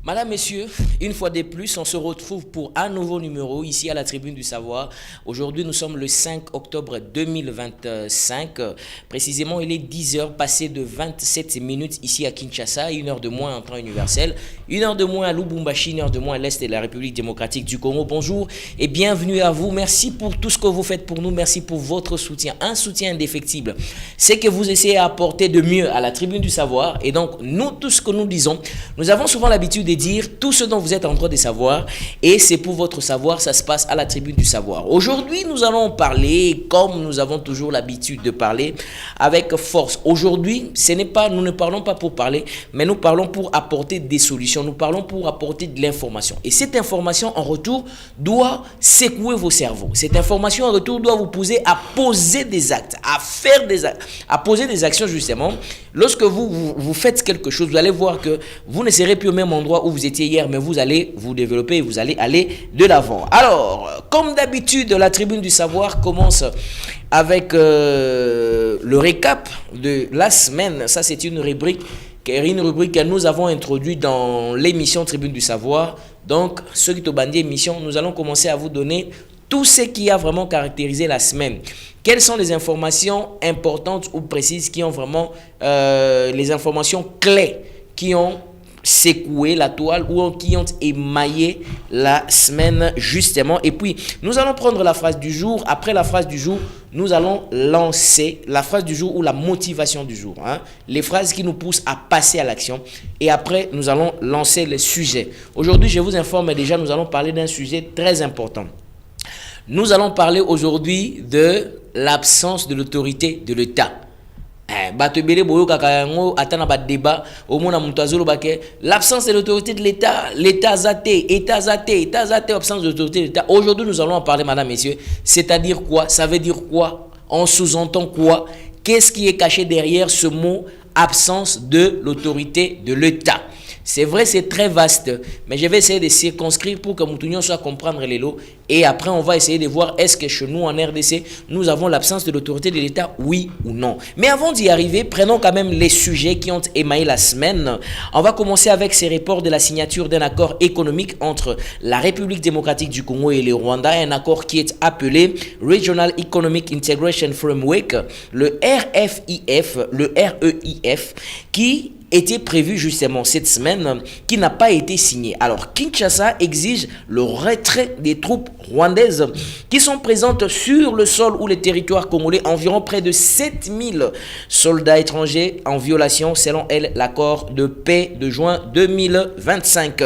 Madame, Messieurs, une fois de plus, on se retrouve pour un nouveau numéro ici à la Tribune du Savoir. Aujourd'hui, nous sommes le 5 octobre 2025. Précisément, il est 10 heures passées de 27 minutes ici à Kinshasa, 1 heure de moins en temps universel, 1 heure de moins à Lubumbashi, 1 heure de moins à l'est de la République démocratique du Congo. Bonjour et bienvenue à vous. Merci pour tout ce que vous faites pour nous. Merci pour votre soutien, un soutien indéfectible. C'est que vous essayez d'apporter de mieux à la Tribune du Savoir. Et donc, nous, tout ce que nous disons, nous avons souvent l'habitude de dire tout ce dont vous êtes en train de savoir, et c'est pour votre savoir, ça se passe à la Tribune du Savoir. Aujourd'hui, nous allons parler, comme nous avons toujours l'habitude de parler, avec force. Aujourd'hui, nous ne parlons pas pour parler, mais nous parlons pour apporter des solutions, nous parlons pour apporter de l'information. Et cette information, en retour, doit secouer vos cerveaux. Cette information, en retour, doit vous pousser à poser des actes, à faire des actes, à poser des actions, justement. Lorsque vous faites quelque chose, vous allez voir que vous ne serez plus au même endroit où vous étiez hier, mais vous allez vous développer et vous allez aller de l'avant. Alors, comme d'habitude, la Tribune du Savoir commence avec le récap de la semaine. Ça, c'est une rubrique que nous avons introduite dans l'émission Tribune du Savoir. Donc, ceux qui ont bandé émission, nous allons commencer à vous donner tout ce qui a vraiment caractérisé la semaine. Quelles sont les informations importantes ou précises qui ont vraiment les informations clés qui ont secoué la toile ou qui ont émaillé la semaine justement. Et puis, nous allons prendre la phrase du jour. Après la phrase du jour, nous allons lancer la phrase du jour ou la motivation du jour. Les phrases qui nous poussent à passer à l'action. Et après, nous allons lancer le sujet. Aujourd'hui, je vous informe déjà, nous allons parler d'un sujet très important. Nous allons parler aujourd'hui de l'absence de l'autorité de l'État. L'absence de l'autorité de l'État, l'État zaté, absence de l'autorité de l'État. Aujourd'hui, nous allons en parler, madame, messieurs. C'est-à-dire quoi? Ça veut dire quoi? On sous-entend quoi? Qu'est-ce qui est caché derrière ce mot absence de l'autorité de l'État? C'est vrai, c'est très vaste, mais je vais essayer de circonscrire pour que Moutounion soit comprendre les lots. Et après, on va essayer de voir est-ce que chez nous, en RDC, nous avons l'absence de l'autorité de l'État, oui ou non. Mais avant d'y arriver, prenons quand même les sujets qui ont émaillé la semaine. On va commencer avec ces reports de la signature d'un accord économique entre la République démocratique du Congo et le Rwanda, un accord qui est appelé Regional Economic Integration Framework, le REIF, qui était prévu justement cette semaine, qui n'a pas été signé. Alors, Kinshasa exige le retrait des troupes rwandaises qui sont présentes sur le sol ou le territoire congolais, environ près de 7000 soldats étrangers en violation, selon elle, l'accord de paix de juin 2025.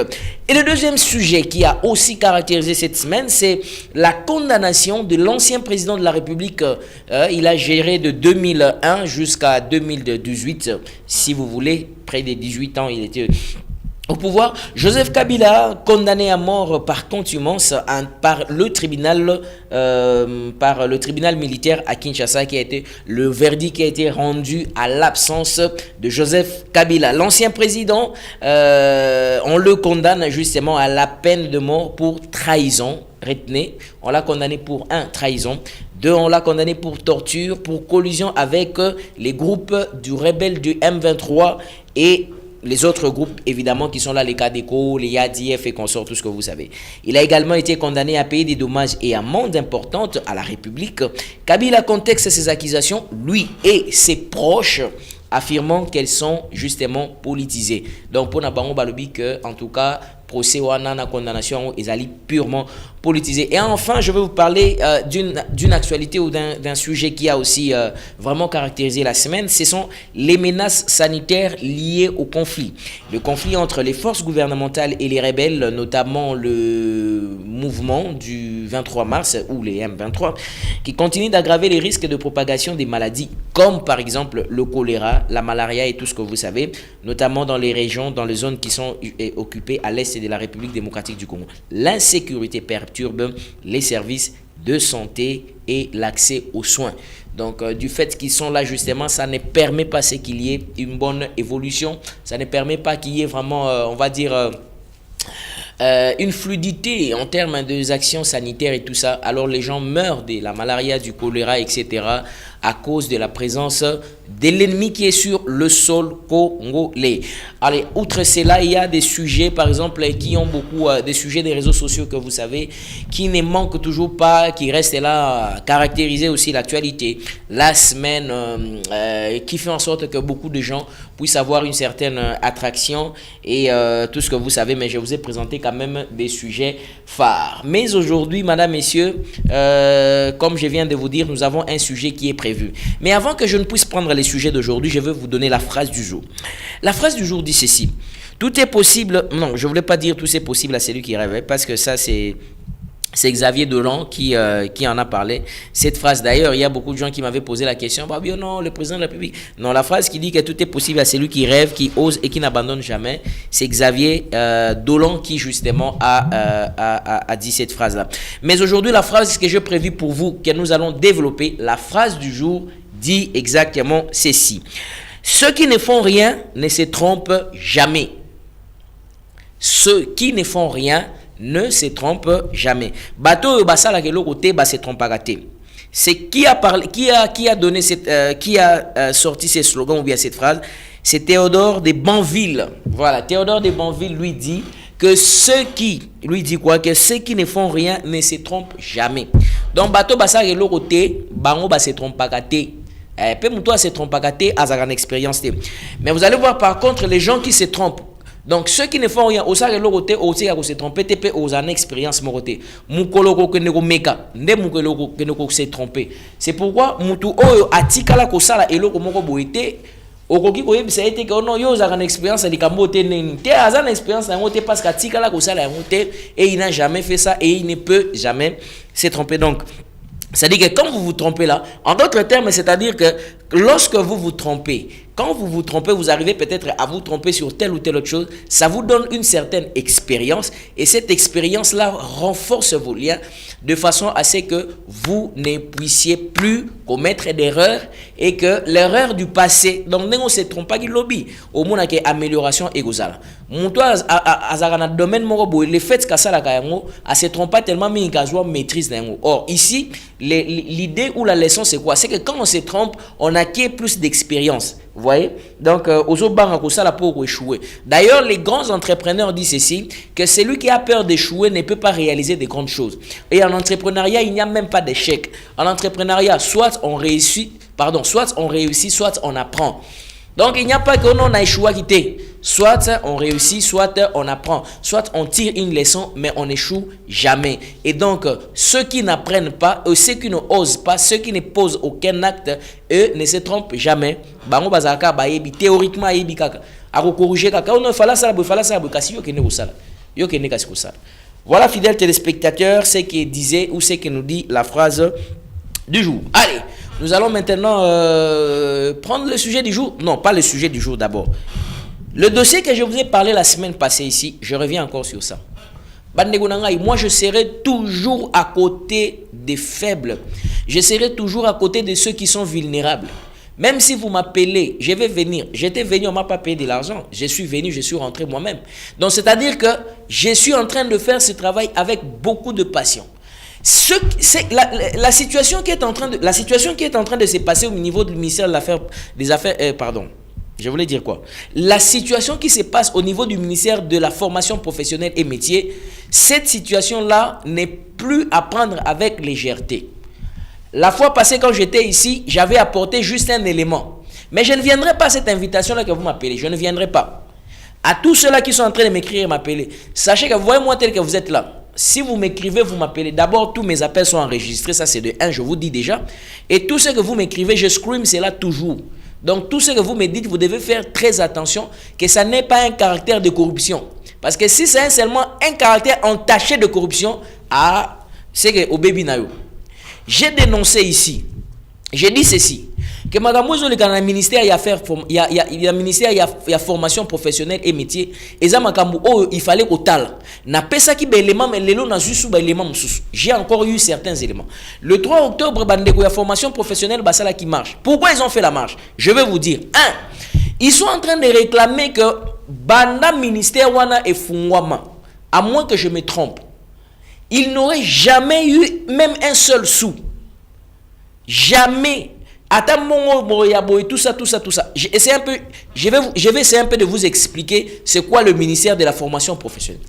Et le deuxième sujet qui a aussi caractérisé cette semaine, c'est la condamnation de l'ancien président de la République. Il a géré de 2001 jusqu'à 2018, si vous voulez, près de 18 ans, il était au pouvoir. Joseph Kabila, condamné à mort par contumace par le tribunal militaire à Kinshasa, qui a été le verdict qui a été rendu à l'absence de Joseph Kabila. L'ancien président, on le condamne justement à la peine de mort pour trahison. Retenez, on l'a condamné pour 1, trahison. 2, on l'a condamné pour torture, pour collusion avec les groupes du rebelle du M23 et les autres groupes, évidemment, qui sont là, les Kadeko, les YADF et consorts, tout ce que vous savez. Il a également été condamné à payer des dommages et amendes importantes à la République. Kabila contexte ces accusations, lui et ses proches, affirmant qu'elles sont justement politisées. Donc, pour Nabango Balobi, en tout cas, procès ou la condamnation est purement politisé. Et enfin, je vais vous parler d'une actualité ou d'un sujet qui a aussi vraiment caractérisé la semaine. Ce sont les menaces sanitaires liées au conflit. Le conflit entre les forces gouvernementales et les rebelles, notamment le mouvement du 23 mars ou les M23, qui continue d'aggraver les risques de propagation des maladies, comme par exemple le choléra, la malaria et tout ce que vous savez, notamment dans les régions, dans les zones qui sont occupées à l'est de la République démocratique du Congo. L'insécurité perturbe les services de santé et l'accès aux soins. Donc, du fait qu'ils sont là, justement, ça ne permet pas qu'il y ait une bonne évolution. Ça ne permet pas qu'il y ait vraiment, on va dire, une fluidité en termes des actions sanitaires et tout ça. Alors, les gens meurent de la malaria, du choléra, etc. à cause de la présence de l'ennemi qui est sur le sol congolais. Allez, outre cela, il y a des sujets, par exemple, qui ont beaucoup, des sujets des réseaux sociaux que vous savez, qui ne manquent toujours pas, qui restent là, caractériser aussi l'actualité, la semaine, qui fait en sorte que beaucoup de gens puissent avoir une certaine attraction et tout ce que vous savez, mais je vous ai présenté quand même des sujets phares. Mais aujourd'hui, mesdames, messieurs, comme je viens de vous dire, nous avons un sujet qui est prévu. Mais avant que je ne puisse prendre les sujets d'aujourd'hui, je vais vous donner la phrase du jour. La phrase du jour dit ceci: tout est possible. Non, je voulais pas dire tout est possible à celui qui rêve, parce que ça c'est Xavier Dolan qui en a parlé. Cette phrase, d'ailleurs, il y a beaucoup de gens qui m'avaient posé la question: bah bien non, le président de la République. Non, la phrase qui dit que tout est possible à celui qui rêve, qui ose et qui n'abandonne jamais, c'est Xavier Dolan qui justement a dit cette phrase-là. Mais aujourd'hui, la phrase que j'ai prévue pour vous, que nous allons développer, la phrase du jour dit exactement ceci: ceux qui ne font rien ne se trompent jamais. Ceux qui ne font rien ne se trompe jamais. Bateau basala ke lokote ba se trompe pas. C'est qui a parlé, qui a donné cette, qui a sorti ces slogans ou bien cette phrase? C'est Théodore de Banville. Voilà, Théodore de Banville lui dit que ceux qui, lui dit quoi? Que ceux qui ne font rien ne se trompent jamais. Donc bateau basala ke lokote bango ba se trompe pas. Peu moutoua se trompe pas à une expérience. Mais vous allez voir par contre les gens qui se trompent. Donc ceux qui ne font rien, au sarre l'autre aussi à se tromper, TP aux an expérience moroté. Mukoloko que nego meka, ne mukoloko que nego se tromper. C'est pourquoi mutu o atikala ko sala eloko moko boité. Okoki koyebi ça été que non yo za une expérience de kamote neni. Te azan expérience na ngote parce qu'atikala ko sala ngote et il n'a jamais fait ça et il ne peut jamais se tromper. Donc c'est-à-dire que quand vous vous trompez là, en d'autres termes, c'est-à-dire que lorsque vous vous trompez, quand vous vous trompez, vous arrivez peut-être à vous tromper sur telle ou telle autre chose, ça vous donne une certaine expérience et cette expérience-là renforce vos liens de façon à ce que vous ne puissiez plus commettre d'erreurs et que l'erreur du passé, donc on ne se trompe pas, lobby, au moins il y a amélioration et gozala. Mon toi, à domaine morobo, le fait que ça la kayango, à se trompe pas tellement mais il maîtrise d'ango. Or ici, l'idée ou la leçon c'est quoi? C'est que quand on se trompe, on acquiert plus d'expérience. Vous voyez? Donc, pour échouer. D'ailleurs, les grands entrepreneurs disent ceci, que celui qui a peur d'échouer ne peut pas réaliser de grandes choses. Et en entrepreneuriat, il n'y a même pas d'échec. En entrepreneuriat, soit on réussit, soit on apprend. Donc, il n'y a pas qu'on a échoué à quitter. Soit on réussit, soit on apprend. Soit on tire une leçon, mais on n'échoue jamais. Et donc, ceux qui n'apprennent pas, ceux qui n'osent pas, ceux qui ne posent aucun acte, eux ne se trompent jamais. Bango bazaka bayebi théoriquement yebi kaka. Ako corriger kaka. On fala ça, kasi yo kene kosala. Yo kene kasi kosala. Voilà, fidèles téléspectateurs, ce qui disait ou ce que nous dit la phrase du jour. Allez, nous allons maintenant prendre le sujet du jour. Non, pas le sujet du jour d'abord. Le dossier que je vous ai parlé la semaine passée ici, je reviens encore sur ça. Moi, je serai toujours à côté des faibles. Je serai toujours à côté de ceux qui sont vulnérables. Même si vous m'appelez, je vais venir. J'étais venu, on ne m'a pas payé de l'argent. Je suis venu, je suis rentré moi-même. Donc, c'est-à-dire que je suis en train de faire ce travail avec beaucoup de passion. La situation qui est en train de se passer au niveau du ministère des Affaires, je voulais dire quoi? La situation qui se passe au niveau du ministère de la formation professionnelle et métier, cette situation-là n'est plus à prendre avec légèreté. La fois passée, quand j'étais ici, j'avais apporté juste un élément. Mais je ne viendrai pas à cette invitation-là que vous m'appelez. Je ne viendrai pas. À tous ceux-là qui sont en train de m'écrire et m'appeler, sachez que vous voyez moi tel que vous êtes là. Si vous m'écrivez, vous m'appelez. D'abord, tous mes appels sont enregistrés. Ça, c'est de 1, je vous dis déjà. Et tout ce que vous m'écrivez, je scream, c'est là toujours. Donc, tout ce que vous me dites, vous devez faire très attention que ça n'est pas un caractère de corruption. Parce que si c'est seulement un caractère entaché de corruption, c'est que au baby nayo. J'ai dénoncé ici. J'ai dit ceci. Que madame le ministère il y a ministère il y a formation professionnelle et métier et ça il fallait au tal na pesa ki élément mais lelo na juste ba élément mususu. J'ai encore eu certains éléments. Le 3 octobre bandeko ya formation professionnelle basala qui marche. Pourquoi ils ont fait la marche? Je vais vous dire. 1. Ils sont en train de réclamer que banda ministère wana et fungwama, à moins que je me trompe. Ils n'auraient jamais eu même un seul sou. Jamais. Tout ça, tout ça, tout ça. Je vais essayer un peu de vous expliquer c'est quoi le ministère de la formation professionnelle.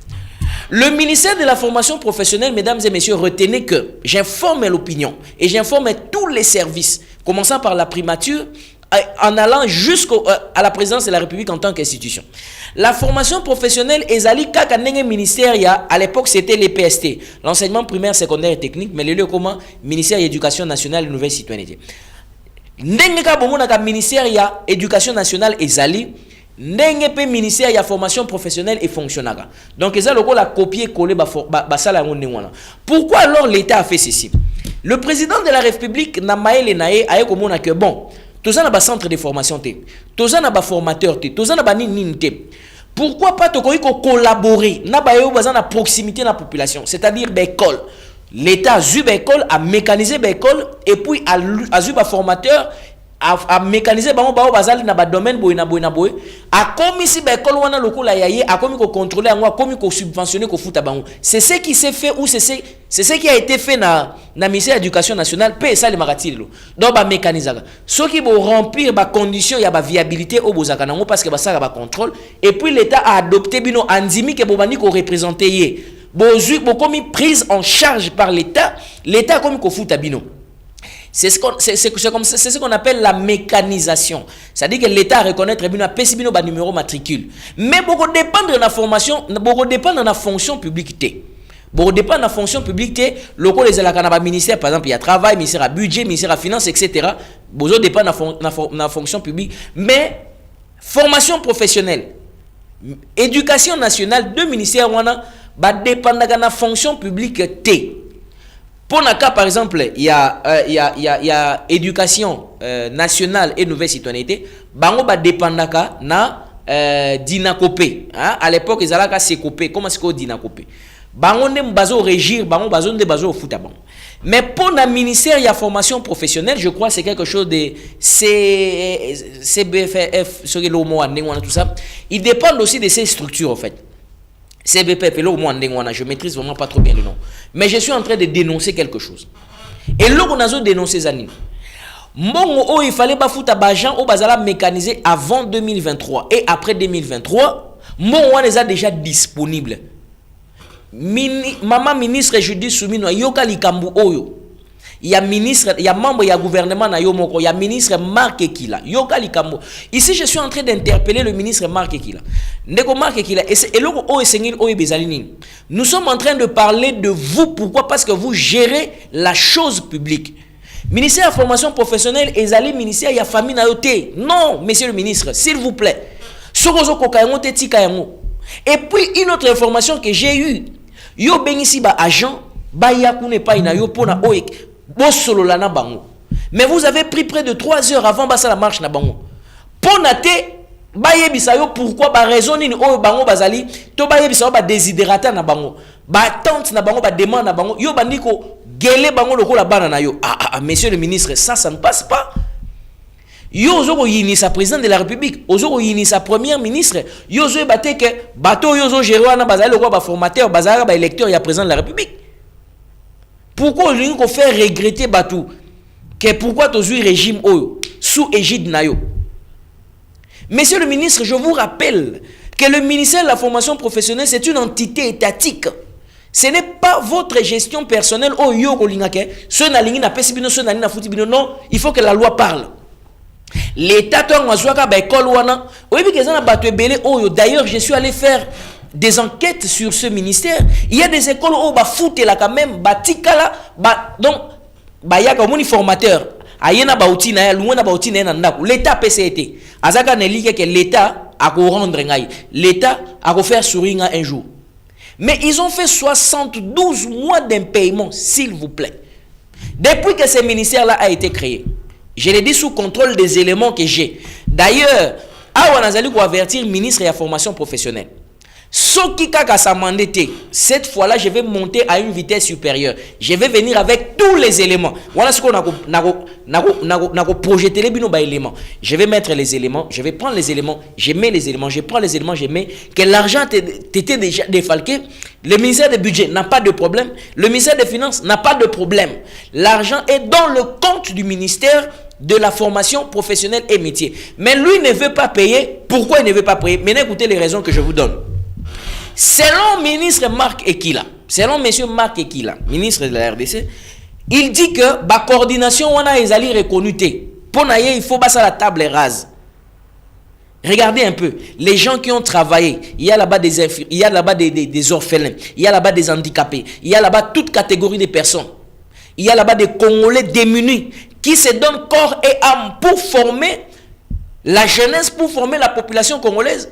Le ministère de la formation professionnelle, mesdames et messieurs, retenez que j'informe l'opinion et j'informe tous les services, commençant par la primature, en allant jusqu'à la présidence de la République en tant qu'institution. La formation professionnelle ezali kaka ndenge ministère à l'époque c'était l'EPST, l'enseignement primaire, secondaire et technique, mais le comment ministère de l'Éducation nationale et nouvelle citoyenneté. Ndenge ka bomona ka ministère ya éducation nationale ezali ndenge pe ministère ya formation professionnelle et fonctionnaka. Donc ezali ko la copier coller ba sala ngondengwana. Pourquoi alors l'État a fait ceci? Le président de la République na maele nae aye komona que bon, tous na ba centre de formation té, tous na ba formateur té, tous na ba nini té. Pourquoi pas to collaborer na ba yo bazana proximité na population, c'est-à-dire l'école. L'État a eu l'école, a mécanisé l'école et puis a eu un formateur, a mécanisé le domaine a commis si l'école wana lokola yaye a commis ko contrôler a commis ko subventionner ko futa bango. C'est ce qui s'est fait ou c'est ce qui a été fait na ministère de l'Éducation nationale pe ça le maratilo. Donc ba mécaniser. Ceux qui vont remplir ba condition ya ba viabilité au bozaka nango parce que ba ça ba contrôle et puis l'État a adopté bino andimi que bobani ko représenter commis prise en charge par l'État, l'État comme kofuta bino. C'est ce qu'on appelle la mécanisation. C'est-à-dire que l'État reconnaît très bien bino ba numéro matricule. Mais beaucoup dépendre de la formation, beaucoup dépendre de la fonction publique. Beaucoup dépendre de la fonction publique. Le les alakana ministère par exemple, il y a travail, ministère à budget, ministère à finance, etc. Beaucoup dépendre de la fonction publique. Mais formation professionnelle, éducation nationale, deux ministères ba dépendre de la fonction publique T. Pour le cas, par exemple, il y a éducation nationale et nouvelle citoyenneté. Bango ba dépendre na dinakopé. À l'époque, ils allaient se couper. Comment est-ce qu'on dinakopé? Bango ne bazo régir, bango bazo ne bazo fouta bango. Mais pour le ministère, il y a formation professionnelle. Je crois que c'est quelque chose de CBFF, tout ça. Il dépend aussi de ces structures en fait. CBPF, je maîtrise vraiment pas trop bien le nom. Mais je suis en train de dénoncer quelque chose. Et là, on a dénoncé Zanine. Mbongo, il fallait pas foutre à au bazala mécanisé avant 2023 et après 2023. Mbongo, on les a déjà disponibles. Maman ministre, je dis Soumino, Yoka Likambu Oyo. Il y a ministre, il y a membre, il y a gouvernement na Yomoko, il y a ministre Marc Ekila. Yoka Likambo. Ici, je suis en train d'interpeller le ministre Marc Ekila. Ndeko Marc Ekila. Et logo o esengil o bezalini. Nous sommes en train de parler de vous. Pourquoi? Parce que vous gérez la chose publique. Ministère de la formation professionnelle, ezali ministère, il y a famille na yote. Non, monsieur le ministre, s'il vous plaît. Sokozo kokayango te tika yango. Et puis, une autre information que j'ai eue. Yo bengisi ba agent, ba yakune pa ina yo pona oek. Mais vous avez pris près de 3 heures avant basa la marche na bango. Ponate baye bisayo pourquoi ba raison ni o bango bazali to baye bisayo ba desiderata na bango. Ba tante na bango ba demande na bango yo bandiko gele bango lokola bana na yo. Monsieur le ministre, ça ne passe pas. Yo zo yini sa président de la République, ozo yini sa première ministre, yo zo baté que bateau yo zo gérer na bazali lokola ba formateur, bazara ba électeur ya président de la République. Pourquoi on fait regretter Batou? Que pourquoi tu as régime sous égide Nayo? Monsieur le ministre, je vous rappelle que le ministère de la formation professionnelle, c'est une entité étatique. Ce n'est pas votre gestion personnelle. Non, il faut que la loi parle. L'État, d'ailleurs, je suis allé faire des enquêtes sur ce ministère. Il y a des écoles où foot là quand même batikala donc ya comme formateur ayena bauti na loin na bauti na ndako l'État PCT azaka nelike que l'État a ko rendre ngai l'État a ko faire sourire un jour. Mais ils ont fait 72 mois d'impayement, s'il vous plaît. Depuis que ce ministère là a été créé, je l'ai dit sous contrôle des éléments que j'ai. D'ailleurs, on a allé avertir le ministre de la formation professionnelle. Cette fois-là, je vais monter à une vitesse supérieure. Je vais venir avec tous les éléments. Voilà ce qu'on a projeté les éléments. Je vais mettre les éléments, je vais prendre les éléments, je mets les éléments, je prends les éléments, je mets que l'argent était déjà défalqué. Le ministère du budget n'a pas de problème. Le ministère des finances n'a pas de problème. L'argent est dans le compte du ministère de la formation professionnelle et métier. Mais lui ne veut pas payer. Pourquoi il ne veut pas payer? Maintenant, écoutez les raisons que je vous donne. Selon ministre Marc Ekila, selon monsieur Marc Ekila, ministre de la RDC, il dit que la coordination, on a les reconnus. Pour naïe, il faut passer à la table rase. Regardez un peu, les gens qui ont travaillé, il y a là-bas des orphelins, il y a là-bas des handicapés, il y a là-bas toute catégorie de personnes. Il y a là-bas des Congolais démunis qui se donnent corps et âme pour former la jeunesse, pour former la population congolaise.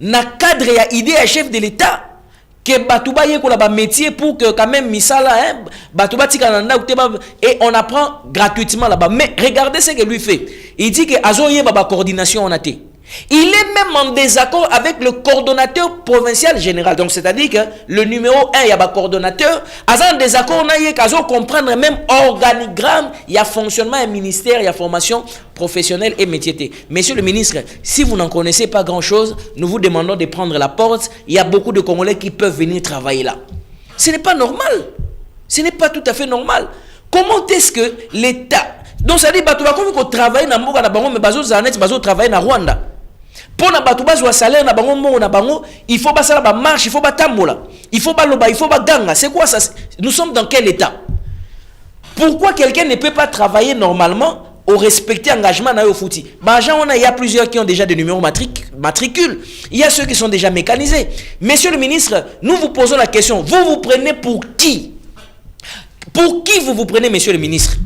Na cadre et idée à chef de l'État que Batouba yé kola ba métier pour que quand même misala Batouba tikananda et on apprend gratuitement là-bas. Mais regardez ce que lui fait. Il dit que azoye baba coordination on a été. Il est même en désaccord avec le coordonnateur provincial général. Donc, c'est-à-dire que le numéro 1, il y a un coordonnateur. En désaccord, on a qu'à comprendre même organigramme, il y a fonctionnement, un ministère, il y a formation professionnelle et métier. Monsieur le ministre, si vous n'en connaissez pas grand-chose, nous vous demandons de prendre la porte. Il y a beaucoup de Congolais qui peuvent venir travailler là. Ce n'est pas normal. Ce n'est pas tout à fait normal. Comment est-ce que l'État... Donc, ça dit, bah, tu vas travailler dans le monde, mais bazo travailler dans Rwanda. Pour na batu bazwa salaire na bango mo na bango, il faut pas ça la marche, il faut pas tambola. Il faut pas loba, il faut pas ganga. C'est quoi ça? Nous sommes dans quel état? Pourquoi quelqu'un ne peut pas travailler normalement au respecter engagement na yo fouti? Il y a plusieurs qui ont déjà des numéros matricules. Il y a ceux qui sont déjà mécanisés. Monsieur le ministre, nous vous posons la question. Vous vous prenez pour qui? Pour qui vous vous prenez, monsieur le ministre?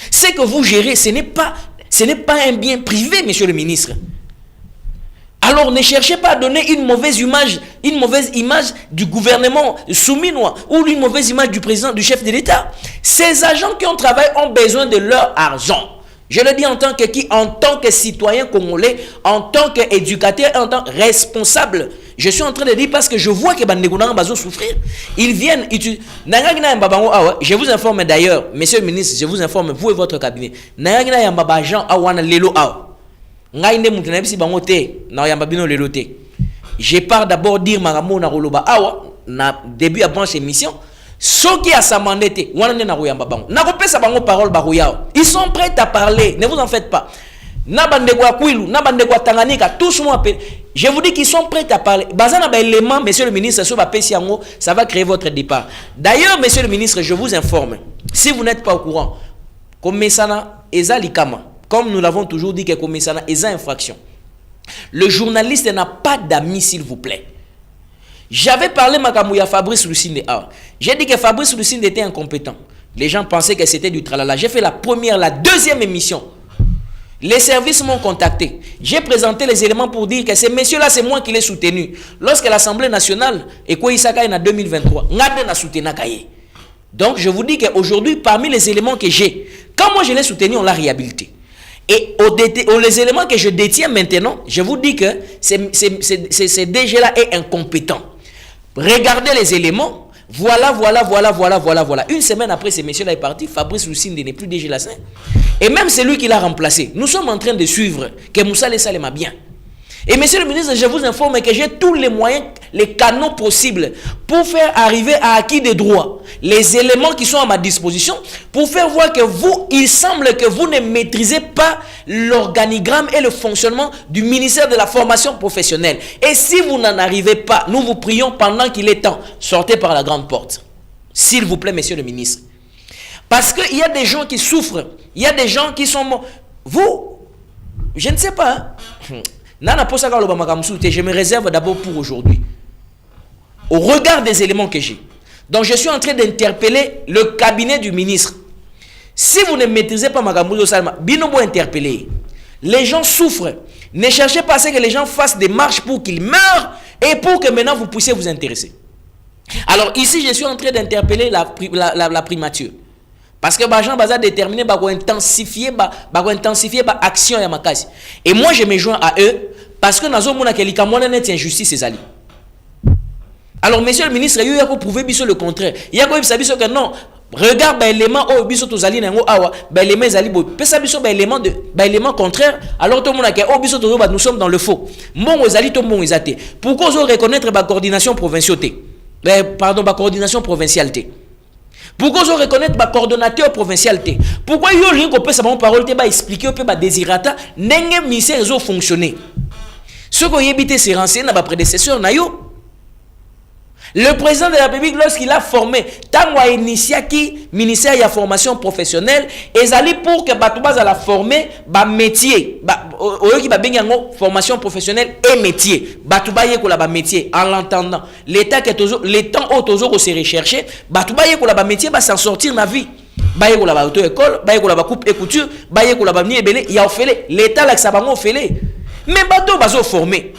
C'est que vous gérez, ce n'est pas un bien privé, monsieur le ministre. Alors ne cherchez pas à donner une mauvaise image du gouvernement souminois ou une mauvaise image du président, du chef de l'État. Ces agents qui ont travaillé ont besoin de leur argent. Je le dis en tant que citoyen congolais, en tant qu'éducateur, en tant que responsable. Je suis en train de dire parce que je vois que les gens vont souffrir. Ils viennent. Je vous informe d'ailleurs, monsieur le ministre, je vous informe, vous et votre cabinet. Je pars d'abord dire Maramo na Roloba Awa, na début avant cette émission. Ceux qui a samandete, ils sont prêts à parler, ne vous en faites pas. Je vous dis qu'ils sont prêts à parler. Monsieur le ministre, ça va créer votre départ. D'ailleurs, monsieur le ministre, je vous informe, si vous n'êtes pas au courant, comme nous l'avons toujours dit que Komesana est infraction. Le journaliste n'a pas d'amis, s'il vous plaît. J'avais parlé à Fabrice Lucinde. J'ai dit que Fabrice Lucinde était incompétent. Les gens pensaient que c'était du tralala. J'ai fait la deuxième émission. Les services m'ont contacté. J'ai présenté les éléments pour dire que ces messieurs-là, c'est moi qui les soutenu. Lorsque l'Assemblée nationale, et quoi en 2023, donc je vous dis qu'aujourd'hui, parmi les éléments que j'ai, quand moi je l'ai soutenu, on l'a réhabilité. Et les éléments que je détiens maintenant, je vous dis que ces DG-là est incompétent. Regardez les éléments. Voilà. Une semaine après, ces messieurs-là est parti. Fabrice Lucinde n'est plus DG Lassin. Et même c'est lui qui l'a remplacé. Nous sommes en train de suivre que Moussa Lessa m'a bien. Et monsieur le ministre, je vous informe que j'ai tous les moyens, les canaux possibles pour faire arriver à acquis des droits les éléments qui sont à ma disposition pour faire voir que vous, il semble que vous ne maîtrisez pas l'organigramme et le fonctionnement du ministère de la formation professionnelle. Et si vous n'en arrivez pas, nous vous prions pendant qu'il est temps, sortez par la grande porte. S'il vous plaît, monsieur le ministre. Parce qu'il y a des gens qui souffrent, il y a des gens qui sont morts. Vous, je ne sais pas, je me réserve d'abord pour aujourd'hui. Au regard des éléments que j'ai. Donc je suis en train d'interpeller le cabinet du ministre. Si vous ne maîtrisez pas Magamouzo Salma, binobo interpeller. Les gens souffrent. Ne cherchez pas à ce que les gens fassent des marches pour qu'ils meurent et pour que maintenant vous puissiez vous intéresser. Alors ici je suis en train d'interpeller la primature. Parce que les gens ont déterminé intensifier l'action de Makasi. Et moi, je me joins à eux parce que nous avons une injustice. Alors, monsieur le ministre, il y a prouvé le contraire. Il y a que non. Regarde l'élément où l'élément contraire. Alors, tout le monde a dit nous sommes dans le faux. Pourquoi vous reconnaître la coordination provinciale? Pardon, la coordination provinciale. Pourquoi je reconnaître le coordonnateur provincial? Pourquoi yo link peut sa parole te ba expliquer peut ba désirata n'enge ministère réseau fonctionner. Ce qu'on y évité c'est renseigner na ba prédécesseur na yo. Le président de la République, lorsqu'il a formé, tant a initié qui ministère de la formation professionnelle, ils allaient pour que Batouba a la formé, ba métier, qui ba bien formation professionnelle et métier, Batouba y la métier. En l'entendant, l'État qui toujours, les temps où toujours se rechercher, Batouba y la métier, va s'en sortir ma vie. Ba y la auto école, ba y la coupe et couture, ba y la ni ebele, y a offert l'État là que ça va offert. Mais bateau bazo formé.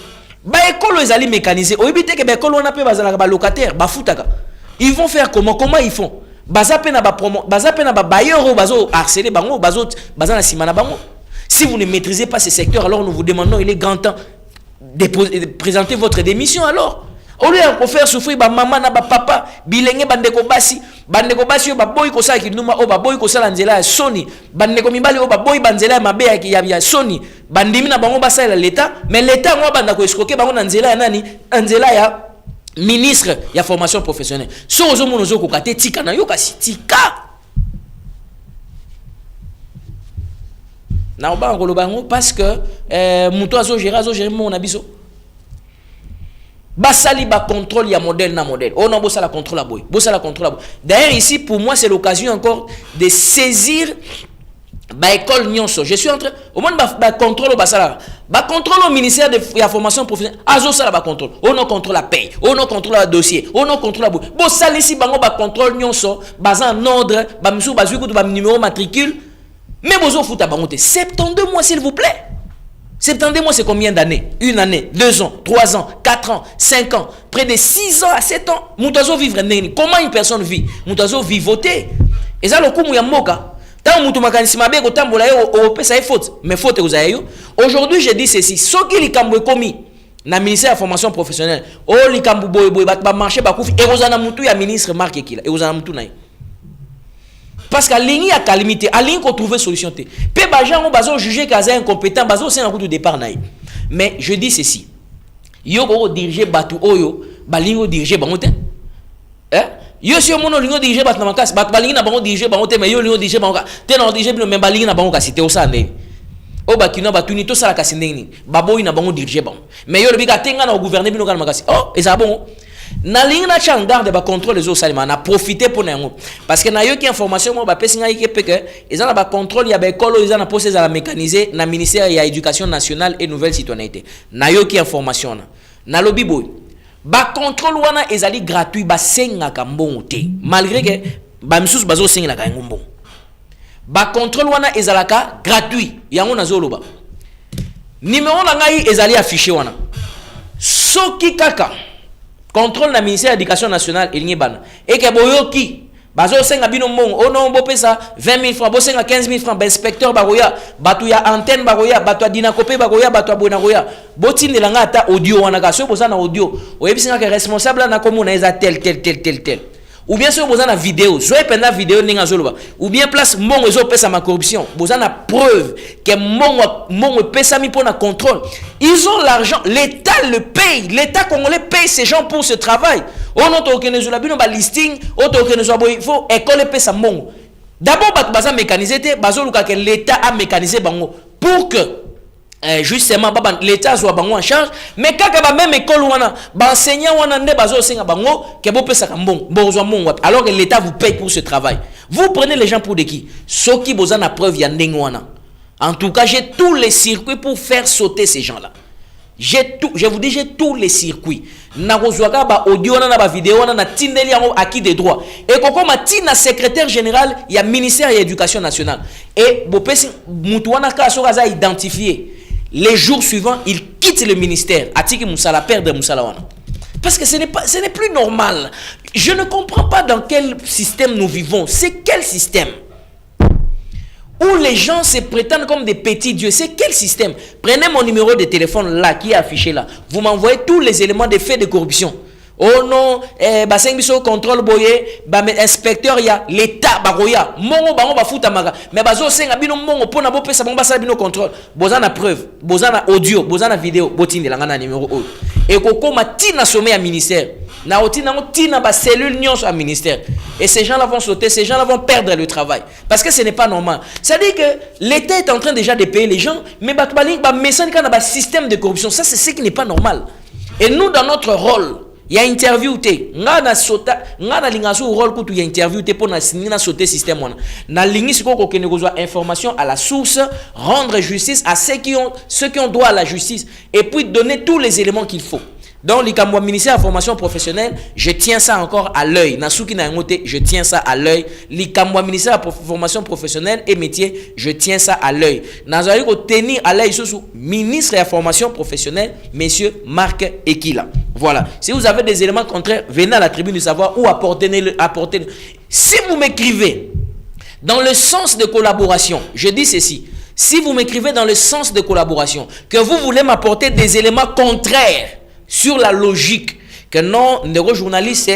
Ba école les alliés mécanisés au éviter que ba école on appelle ba locataire ba foutaka ils vont faire comment ils font baza pena ba promo baza pena ba bailleur bazo harceler bango bazo baza na simana bango. Si vous ne maîtrisez pas ce secteur, alors nous vous demandons, il est grand temps de présenter votre démission alors. Au lieu de faire souffrir ba maman na ba papa bilenge bandeko basi yo ba boy ko sa ki numa o ba boy ko sala nzela ya soni bandeko mibali o ba boy banzela ya mabe ya soni bandimi na bango basala l'état mais l'état moi banda ko escroquer bango na nzela ya nani nzela ya ministre ya formation professionnelle so ozo monozo ko kate tika na yo kasi tika na ba ngolo bango parce que muto azo gérer mon abiso. Basali ba contrôle ya modèle na modèle. Oh non, bossa la contrôle la boy. Bossa la contrôle la boy. D'ailleurs ici pour moi c'est l'occasion encore de saisir ba école nyonso. Je suis en train au moins ba contrôle basala. Ba contrôle au ministère de la formation professionnelle. Azo sala ba contrôle. Oh non contrôle la paye. Oh non contrôle la dossier. Oh non contrôle la boy. Bossa ici bango ba contrôle nyonso, basa en ordre, ba misu bazu ko ba numéro matricule. Mais bozo futa bango te 72 mois s'il vous plaît. 72 mois, c'est combien d'années? 1 année, 2 ans, 3 ans, 4 ans, 5 ans, près de 6 ans à 7 ans. Moutazo vivre. Comment une personne vit? Moutazo vivoter. Et ça, le coup, il y a moka. Tant que makanisima bego tambola yo ça est faute. Mais faute vous avez. Aujourd'hui, je dis ceci. Ce qui li kambo commis na ministère de la formation professionnelle. Oh li kambo boy ba marché ba kufi. Et vous en a mutu ya ministre Marc Ekila. Et vous en a mutu na. Parce qu'à ligne à calamité, à ligne qu'on trouve solution. Peu bajan on bazo juger qu'azé incompétent, bazo c'est un coup de départ naï. Mais je dis ceci. Yo ko diriger batu oyo, ba ligne diriger bangote. Yo si mono ligne diriger batu na makas, batu ba ligne na bango diriger bangote mais yo ligne diriger bango. Te na diriger bino même ba ligne na bango kasi te osane. O ba kino batu ni to sala kasi ndeni. Baboy na bango diriger bango. Mais yo le bika tenga na gouverner bino kana makasi. Oh, et ça bon. Na ligne na changarde ba contrôle les autres salima na profiter pour nango parce que na yo ki information mo ba pesinga yike peke ezana ba contrôle ya ba école ezana procès à la mécaniser na ministère ya éducation nationale et nouvelle citoyenneté na yo ki information na lobi boy ba contrôle wana ezali gratuit ba senga ka mbongo te malgré que ba misusu bazo senga ka ngombo ba contrôle wana ezalaka gratuit yango nazoloba numéro na ngai ezali affiché wana soki kaka contrôle na ministère de l'éducation nationale il n'y ban et que boyoki bazo senga bino mbongo ono bo pesa 20 000 francs bo senga 15 000 francs ba inspecteur baroya batu ya antenne baroya batu dina kopé baroya batu abona roya botine langa ata audio wana ka so boza na audio oyebisinga que responsable na komona eza tel ou bien so boza na vidéo so ependa vidéo ninga zoloba ou bien place mbongo ezo pesa ma corruption boza na preuve que mbongo pesa mi pour na contrôle ils ont l'argent l'état le paye l'état congolais paye ces gens pour ce travail on auto kenezola bino ba listing auto kenezola boy il faut école pesa mbongo d'abord baza mécaniser te bazoluka que l'état a mécanisé bango pour que justement l'état soit bango en charge mais kaka ba même école wana ba enseignant wana nde bazo senga bango ke bo pesa ka mbongo bozwa mbongo alors que l'état vous paye pour ce travail vous prenez les gens pour de qui ceux qui besoin na preuve ya ndenge wana en tout cas j'ai tous les circuits pour faire sauter ces gens là je vous dis j'ai tous les circuits na kozwaka ba audio na ba vidéo na tindeli yango acquis des droits et kokoma tina secrétaire général ya ministère de l'éducation nationale et bo pesi mutu wana ka so kaza identifié. Les jours suivants, il quitte le ministère. Atiki Moussala perdre Moussala wana. Parce que ce n'est plus normal. Je ne comprends pas dans quel système nous vivons. C'est quel système? Où les gens se prétendent comme des petits dieux. C'est quel système? Prenez mon numéro de téléphone là, qui est affiché là. Vous m'envoyez tous les éléments de faits de corruption. Oh non, baseng biso contrôle boye, inspecteur ya l'état baroya, mongo bango ba futa maga, mais bazo senga bino mongo pona bo pesa bango basala bino contrôle. Bozana preuve, bozana audio, bozana vidéo, botine la ngana numéro 1. Et kokoma tina sommet à ministère. na otina otina ba cellule nyonso à ministère et ces gens là vont sauter, ces gens là vont perdre le travail parce que ce n'est pas normal. Ça dit que l'État est en train déjà de payer les gens mais ba tobali ba message kana ba système de corruption, ça c'est ce qui n'est pas normal. Et nous dans notre rôle il y a interview té ngana sota ngana lingaso rôle kutu ya interview té pour na sinina sauter système wana na lingi siko ko kene kozwa information à la source, rendre justice à ceux qui ont droit à la justice et puis donner tous les éléments qu'il faut. Donc le ministère de la formation professionnelle, je tiens ça encore à l'œil. Nasuki na ngote, je tiens ça à l'œil. Le ministère de la formation professionnelle et métier, je tiens ça à l'œil. Nazari ko tenir à l'œil sous ministre de la formation professionnelle, monsieur Marc Ekila. Voilà. Si vous avez des éléments contraires, venez à la tribune du savoir ou apportez-le. Si vous m'écrivez dans le sens de collaboration, je dis ceci. Si vous m'écrivez dans le sens de collaboration, que vous voulez m'apporter des éléments contraires sur la logique, que non, les journalistes,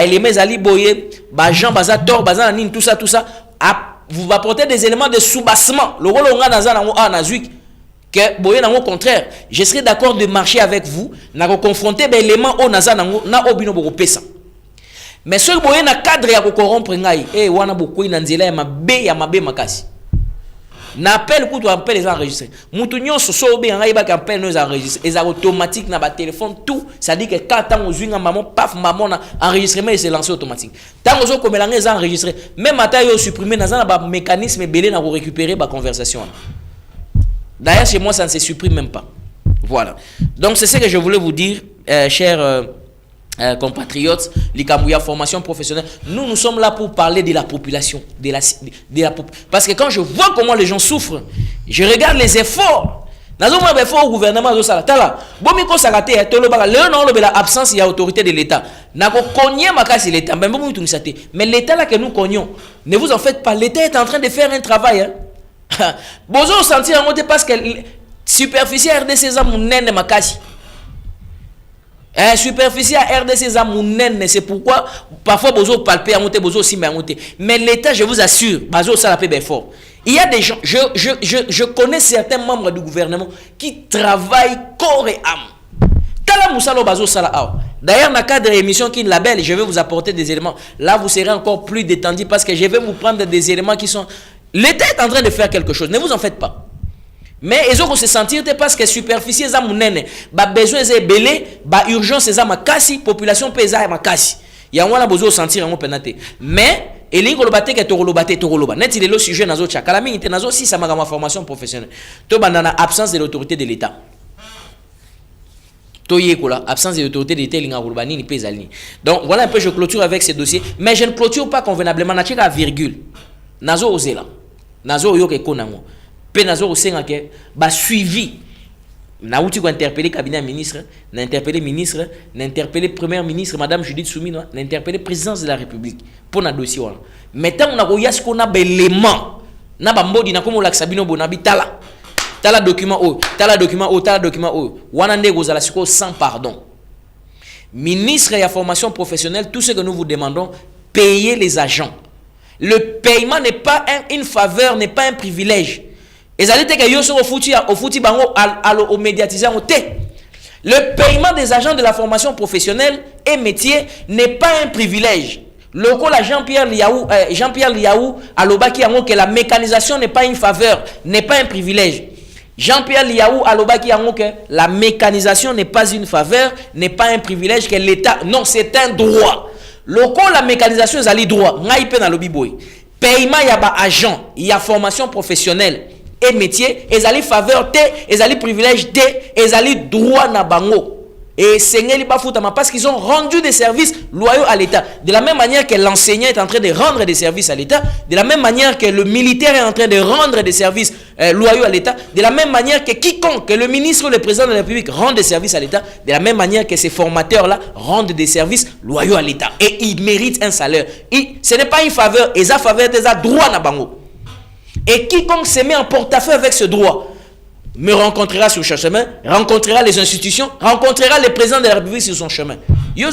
les mezali boye, Jean Bazator, Bazanine, tout ça, vous apportez des éléments de soubassement. Le rôle on a dans Nazuik, que boye au contraire, je serais d'accord de marcher avec vous, na confronter des éléments au Nazanango, na obino boko pesa. Mais ce boye na cadre ya ko corrompre ngai, wana boko ina nzela ya mabe makasi. N'appel coup tu appelles les enregistrés. Moutounion so be ngai ba appel nous enregistrés. Et automatique na ba téléphone tout, ça dit que quand on zwinga maman paf maman na enregistrement et c'est lancé automatique. Tant ozo comme les enregistrés, même ata yo supprimer na ba mécanisme belé na récupérer ba conversation. D'ailleurs chez moi ça ne se supprime même pas. Voilà. Donc c'est ce que je voulais vous dire chers compatriotes, l'Ikamouya formation professionnelle. Nous sommes là pour parler de la population, parce que quand je vois comment les gens souffrent, je regarde les efforts. Nazo mwa efforts au gouvernement zo sala tala. Bomi ko salate tolo baka le non le absence il y a autorité de l'État. Na ko konye makasi l'État, mais bomi tout nisate. Mais l'État là que nous cognons, ne vous en faites pas, l'État est en train de faire un travail hein. Bozo sentir en parce que superficie RDC za munene makasi. Superficie à RDC Zamounen, c'est pourquoi parfois Bozo palper à monter, Bozo aussi à monter. Mais l'État, je vous assure, Bozo ça la paie bien fort. Il y a des gens, je connais certains membres du gouvernement qui travaillent corps et âme. Tala Moussalo Bazo Sala. D'ailleurs, dans le cadre de l'émission qui est label, je vais vous apporter des éléments. Là, vous serez encore plus détendu parce que je vais vous prendre des éléments qui sont. L'État est en train de faire quelque chose, ne vous en faites pas. Mais ils ont se sentir parce que superficie est mounene, ba besoin est belé, ba urgence est makasi, population pesa makasi. Ya wana bozo sentir en penate. Mais elingo lobate ke torolobate toroloba. Net il est le sujet nazo chakala mingi nazo si ça ma formation professionnelle. To bandana absence de l'autorité de l'État. To yekola absence de l'autorité de l'État linga urbanini pezalini. Donc voilà un peu je clôture avec ces dossiers, mais je ne clôture pas convenablement na chika virgule. Nazo ozela. Nazo yoke konango. Penazo osenga ke ba suivi na outi ko interpeller cabinet ministre, na interpeller ministre, na interpeller premier ministre madame Judith Soumino, na interpeller présidence de la République pour na dossier wana. Maintenant on a ko yasko na belément na ba mbodi na komo laksabino bonabi tala document o, tala document o. Wana ndego za la siko sans pardon. Ministre et la formation professionnelle, tout ce que nous vous demandons, payer les agents. Le paiement n'est pas une faveur, n'est pas un privilège. Et allez que yo au fouti bango au médiatisant au té. Le paiement des agents de la formation professionnelle et métier n'est pas un privilège. Le coup la Jean-Pierre Liaou à l'obaki yango que la mécanisation n'est pas une faveur, n'est pas un privilège. Jean-Pierre Liaou à l'obaki yango que la mécanisation n'est pas une faveur, n'est pas un privilège, que l'État non, c'est un droit. Le coup la mécanisation est droit. Ngai pe na lobi boy. Paiement y a ba agent, il y a formation professionnelle et métier, et ali faveur té, et ali privilège té, et ali droit na bango. Et Seigneur Libafoutama parce qu'ils ont rendu des services loyaux à l'État. De la même manière que l'enseignant est en train de rendre des services à l'État, de la même manière que le militaire est en train de rendre des services loyaux à l'État, de la même manière que quiconque, que le ministre ou le président de la République rend des services à l'État, de la même manière que ces formateurs-là rendent des services loyaux à l'État. Et ils méritent un salaire. Ce n'est pas une faveur, et ça faveur, c'est un droit na bango. Et quiconque se met en porte-à-faux avec ce droit me rencontrera sur son chemin, rencontrera les institutions, rencontrera le président de la République sur son chemin. Il y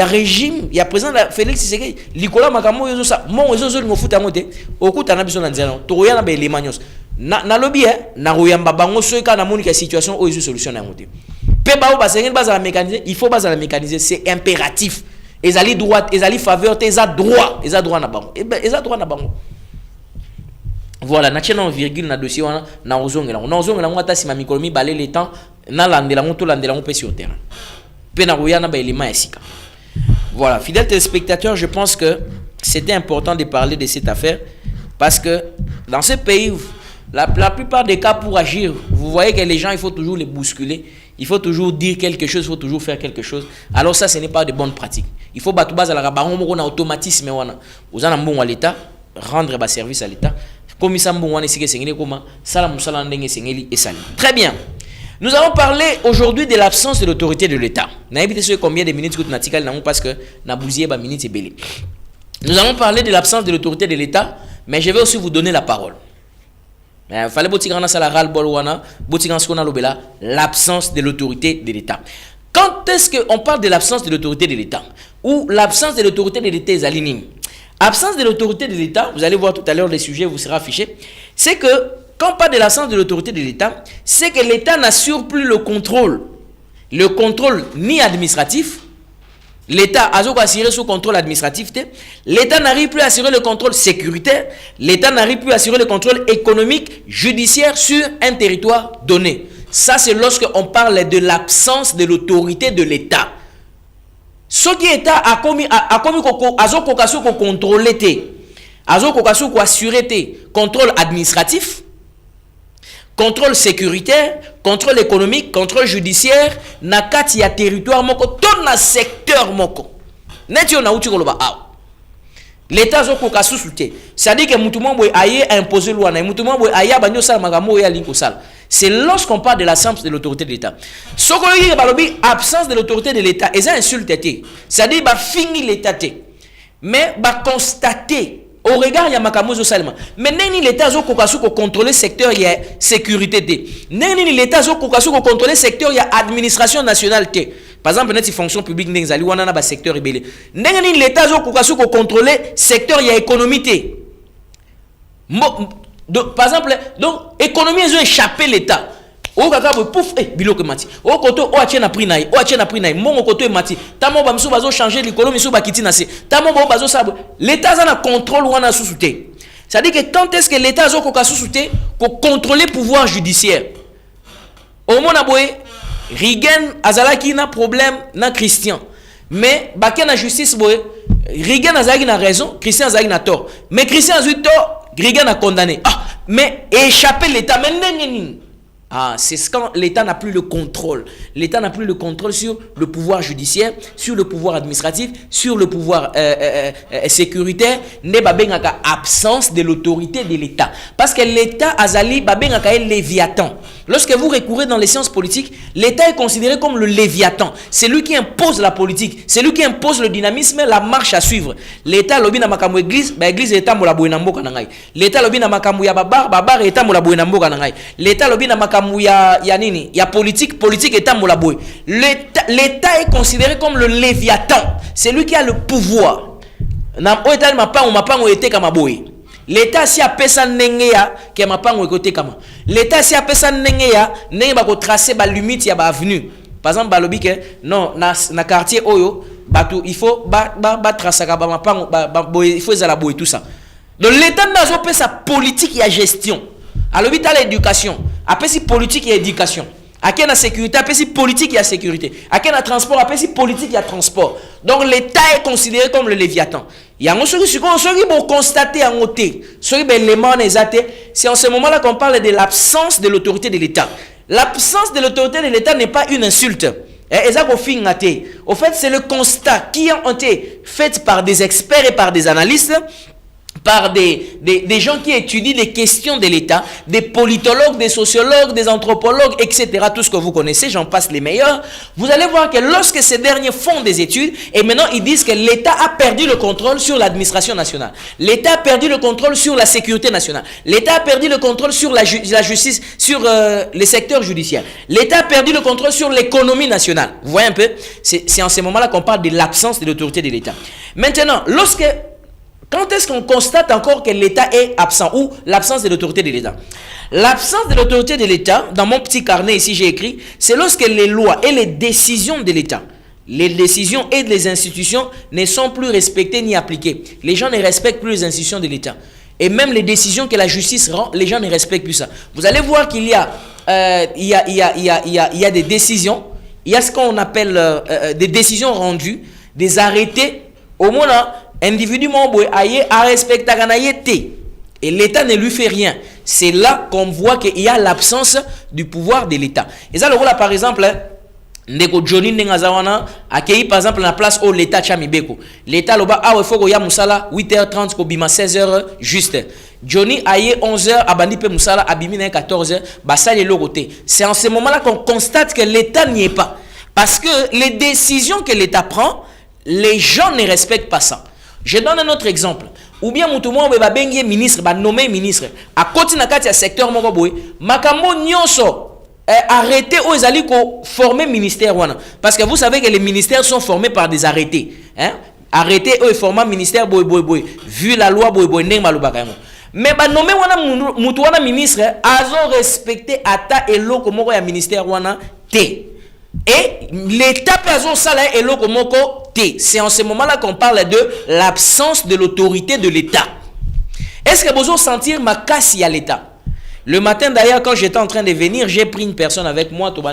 a régime, il y a président Félix Tshisekedi, Nicolas Makamo, il y a mon réseau de Mofuta Moté, au coup, tu as besoin d'un Toroyana Belemanios. Na lobby, na royamba bango, ce cas, na monique situation, où ils solution à monter. Il faut pas la mécaniser, c'est impératif. Ils allaient droite, ils allaient faveur, ils ont droit, ils ont droit na bango. Ils ont droit na bango. Voilà, na virgule na dossier na ozongela. Na ozongela ngata si mamikolomi balé le temps na landela ngoto landela ngopé sur terrain. Pe na roya na ba élément esika. Voilà, fidèles téléspectateurs, je pense que c'était important de parler de cette affaire parce que dans ce pays, la plupart des cas pour agir, vous voyez que les gens, il faut toujours les bousculer, il faut toujours dire quelque chose, il faut toujours faire quelque chose. Alors ça, ce n'est pas de bonnes pratiques. Il faut battre base à la rabaron, on a automatisme, vous en bon à l'État, rendre bas service à l'État. Comme ça, bon, on est comment salam salam et salim. Très bien. Nous allons parler aujourd'hui de l'absence de l'autorité de l'État. Combien de minutes que tu as parce que na bousillé ba minute et belé. Nous allons parler de l'absence de l'autorité de l'État, mais je vais aussi vous donner la parole. Il fallait l'absence de l'autorité de l'État. Quand est-ce qu'on parle de l'absence de l'autorité de l'État ou l'absence de l'autorité de l'État est alignée? Absence de l'autorité de l'État, vous allez voir tout à l'heure les sujets vous sera affiché, c'est que quand on parle de l'absence de l'autorité de l'État, c'est que l'État n'assure plus le contrôle ni administratif. L'État a assuré sous contrôle administratif. L'État n'arrive plus à assurer le contrôle sécuritaire. L'État n'arrive plus à assurer le contrôle économique, judiciaire sur un territoire donné. Ça, c'est lorsqu'on parle de l'absence de l'autorité de l'État. Ce qui est État a commis contrôle administratif, contrôle sécuritaire, contrôle économique, contrôle judiciaire, nakati ya territoire moko, ton na secteur moko. Netio na uti koloba aw. L'État zo koka sousouté. C'est-à-dire que mutumo boy aye imposer loi na mutumo boy aye banyo sala magamo ya linko sala. C'est lorsqu'on parle de l'absence de l'autorité de l'État. Ce qu'on dit balobi absence de l'autorité de l'État, et ça insulte. C'est-à-dire ba fini l'État mais ba constater au regard il y a makamozo salma mais neni l'État zo kokasu ko contrôler secteur il y a sécurité té neni l'État zo kokasu ko contrôler secteur il y a administration nationale té par exemple neti fonction publique ndengzali wana na ba secteur ibele neni l'État zo kokasu ko contrôler secteur il y a économie té par exemple donc économie ils ont échappé l'État. O kaka bo pouf biloko mati o koto o achena prinaï mongo koto mati tamo ba miso bazo changer l'économie miso ba kiti na se tamo ba bazo sabo l'État a contrôle wana sous-souté. C'est-à-dire que quand est-ce que l'État zo koka sous-souté pour contrôler pouvoir judiciaire au mona boye Rigen azalaki na problème na Christian mais baké na justice boye Rigen azalaki na raison Christian azalaki na tort mais Christian azui tort Rigen a condamné mais échapper l'État mais nengeni. C'est quand l'État n'a plus le contrôle. L'État n'a plus le contrôle sur le pouvoir judiciaire, sur le pouvoir administratif, sur le pouvoir sécuritaire. N'est pas absence de l'autorité de l'État. Parce que l'État azali babengaka léviathan. Lorsque vous recourez dans les sciences politiques, l'État est considéré comme le léviathan. C'est lui qui impose la politique. C'est lui qui impose le dynamisme, la marche à suivre. L'État lobi na makambo église, ba église état mola boye na mboka na ngai. L'État lobi na makambo ya babar état mola boye na mboka na ngai. L'État lobi na makambo ya nini, ya politique état mola boye. L'État est considéré comme le léviathan. C'est lui qui a le pouvoir. Na o état mapango été kama boye. L'État si a pesa nengeya ke mapango ekote kama. L'État si a pesa nengeya nenge ba ko tracer ba limite ya ba avenue. Par exemple balobi ke non na quartier oyo batu il faut ba tracer ka ba mapango il faut ezala boye tout ça. Donc l'État nazo pesa politique ya gestion. Alors vite à l'éducation, après si politique et éducation. À quelle sécurité, après si politique et à sécurité. À quel transport, après si politique et à transport. Donc l'État est considéré comme le léviathan. Il y a un truc qui vont constater en côté. C'est en ce moment-là qu'on parle de l'absence de l'autorité de l'État. L'absence de l'autorité de l'État n'est pas une insulte. Au fait, c'est le constat qui a été fait par des experts et par des analystes, par des gens qui étudient les questions de l'État, des politologues, des sociologues, des anthropologues, etc. Tout ce que vous connaissez, j'en passe les meilleurs. Vous allez voir que lorsque ces derniers font des études, et maintenant ils disent que l'État a perdu le contrôle sur l'administration nationale. L'État a perdu le contrôle sur la sécurité nationale. L'État a perdu le contrôle sur la justice, sur les secteurs judiciaires. L'État a perdu le contrôle sur l'économie nationale. Vous voyez un peu? C'est en ce moment-là qu'on parle de l'absence de l'autorité de l'État. Maintenant, quand est-ce qu'on constate encore que l'État est absent ou l'absence de l'autorité de l'État? L'absence de l'autorité de l'État, dans mon petit carnet ici j'ai écrit, c'est lorsque les lois et les décisions de l'État, les décisions et les institutions ne sont plus respectées ni appliquées. Les gens ne respectent plus les institutions de l'État. Et même les décisions que la justice rend, les gens ne respectent plus ça. Vous allez voir qu'il y a, des décisions, il y a ce qu'on appelle des décisions rendues, des arrêtés, au moins, individu à respecter et l'État ne lui fait rien. C'est là qu'on voit qu'il y a l'absence du pouvoir de l'État. Et ça, le rôle, par exemple, Ndeko Johnny Nengazawana accueilli par exemple la place où l'État Chamibeko. L'État loba ah il faut que ya musala 8h30 ko bima 16h juste. Johnny aye 11h abandi pe musala abimi na 14h basali le côté. C'est en ce moment-là qu'on constate que l'État n'y est pas parce que les décisions que l'État prend, les gens ne respectent pas ça. Je donne un autre exemple. Ou bien mutumo ba bengi ministre ba nommé ministre à côté na kati ya secteur moko boy makambo nyonso arrêter aux alliés former ministère parce que vous savez que les ministères sont formés par des arrêtés hein arrêter eux former ministère boy vu la loi boy ndeng malubaka mais ba nommé wana mutu wana ministre azo respecter ata eloko moko ya ministère wana té et l'état peso sala eloko moko té. C'est en ce moment là qu'on parle de l'absence de l'autorité de l'État. Est-ce que vous sentir ma casse à l'État? Le matin d'ailleurs, quand j'étais en train de venir, j'ai pris une personne avec moi, tout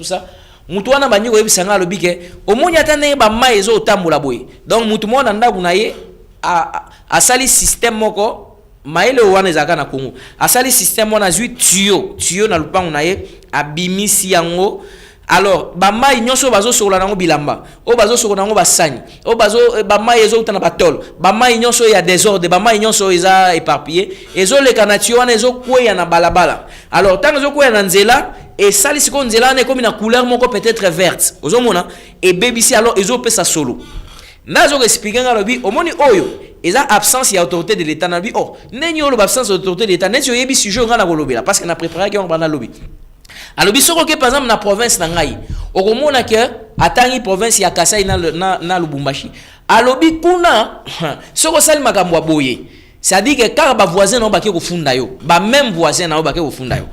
ça. Mutuana banyi ko yebisanga lobike, omonya tane ba maezo otambola boy. Donc mutumo na ndaku na ye a sali système moko maele wana ezaka na Congo. A sali système wana zui tuyau na lupango na ye abimisi yango. Alors ba mai nyonso bazo sokola nango bilamba, o bazo sokola nango basani, o bazo ba mai ezo utana batol, ba mai nyonso ya désordre, ba mai nyonso eza éparpillé, ezo le kanatio wana ezo kweya na balabala. Alors tant ezo kweya na nzela et sali siko nzela na comme na couleur moko peut-être verte. Ozo mona et bebisi alors ezo pesa solo. Nazo expliquer nga lobi omoni oyo eza absence ya autorité de l'État na bi oh neni olo absence d'autorité de l'État nesi oyebi sujet nga na kolobela parce que na préparer que on va na lobi. Alors bisoko ke par exemple na province na ngai okomona ke atangi province ya Kasai na Lubumbashi alobi kuna soko sali makambo ya boye c'est-à-dire que car ba voisin na ba ke ko funda yo ba même voisin na ba ke ko funda yo.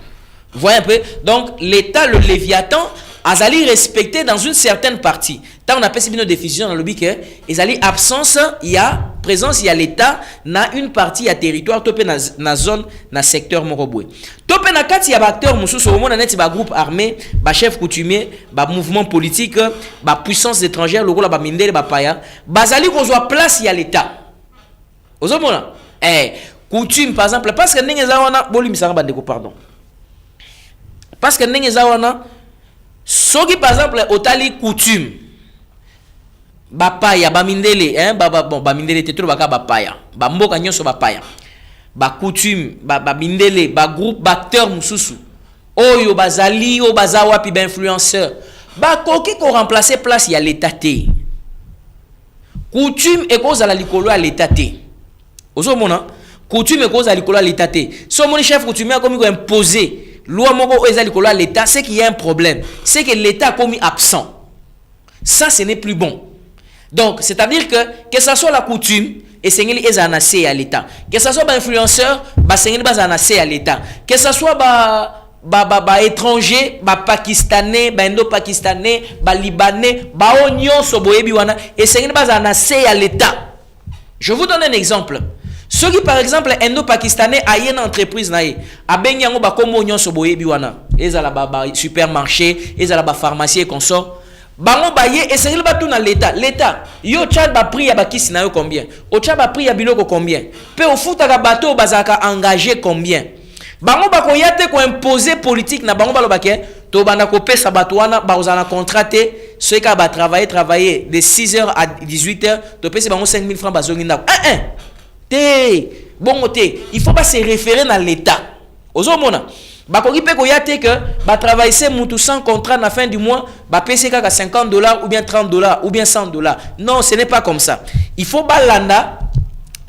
Voyez un peu donc l'État le Léviathan azali respecté dans une certaine partie. Tant on appelle ces nos décisions dans le but que ils allaient absence il y a présence il y a l'État na une partie à territoire topé na zone na secteur moroboué. Topé na kati ya acteurs mususu au monde net ba groupe armé, ba chef coutumier, ba mouvement politique, ba puissance étrangère le rôle ba mindele ba paya, bazali ko zo place il y a l'État. Ozomona coutume par exemple parce que ndenge za wana bolimisa ba ndeko pardon. Parce que ndenge za wana soki par exemple otali coutume bapaya bamindele hein bon bamindele te trop baka bapaya bamboka nyonso bapaya ba coutume bamindele ba groupe d'acteurs mususu oyo bazali o bazawa pi ba influenceur ba koki ko remplacer place ya l'État te coutume e cause la likolo à l'État te ozomona coutume e cause la likolo à l'État te so mon chef coutumier comme ko imposer loi moko ezali likolo à l'État, c'est qu'il y a un problème, c'est que l'État a commis absent. Ça ce n'est plus bon. Donc c'est-à-dire que ça soit la coutume et sengeli ezanase à l'État, que ça soit ba influenceur, ba sengeli bazanase à l'État, que ça soit ba étranger, ba pakistanais, ba indo-pakistanais, ba libanais, ba onyo soboyebi wana et sengeli bazanase à l'État. Je vous donne un exemple. Ceux qui par exemple indo-pakistanais a une entreprise naïe a benyango ba komo nyonso boyebi wana ezala ba supermarché ezala ba pharmacie et consort bango baye esengeli batu na l'État yo tchad ba prix ya bakisi na yo combien o tchad ba prix ya biloko combien pe ofuta ka bateau bazaka engagé combien bango ba ko yate ko imposer politique na bango baloba ke to bana ko pesa batu wana ba ozana contraté ceux qui ba travailler de 6h à 18h to pesa bango 5000 francs bazongi ndako bon il faut pas se référer dans l'État. Ozomona bakoki pe ko yate que ba travailler ces mutu sans contrat à la fin du mois ba payer ka $50 ou bien $30 ou bien $100. Non, ce n'est pas comme ça. Il faut balanda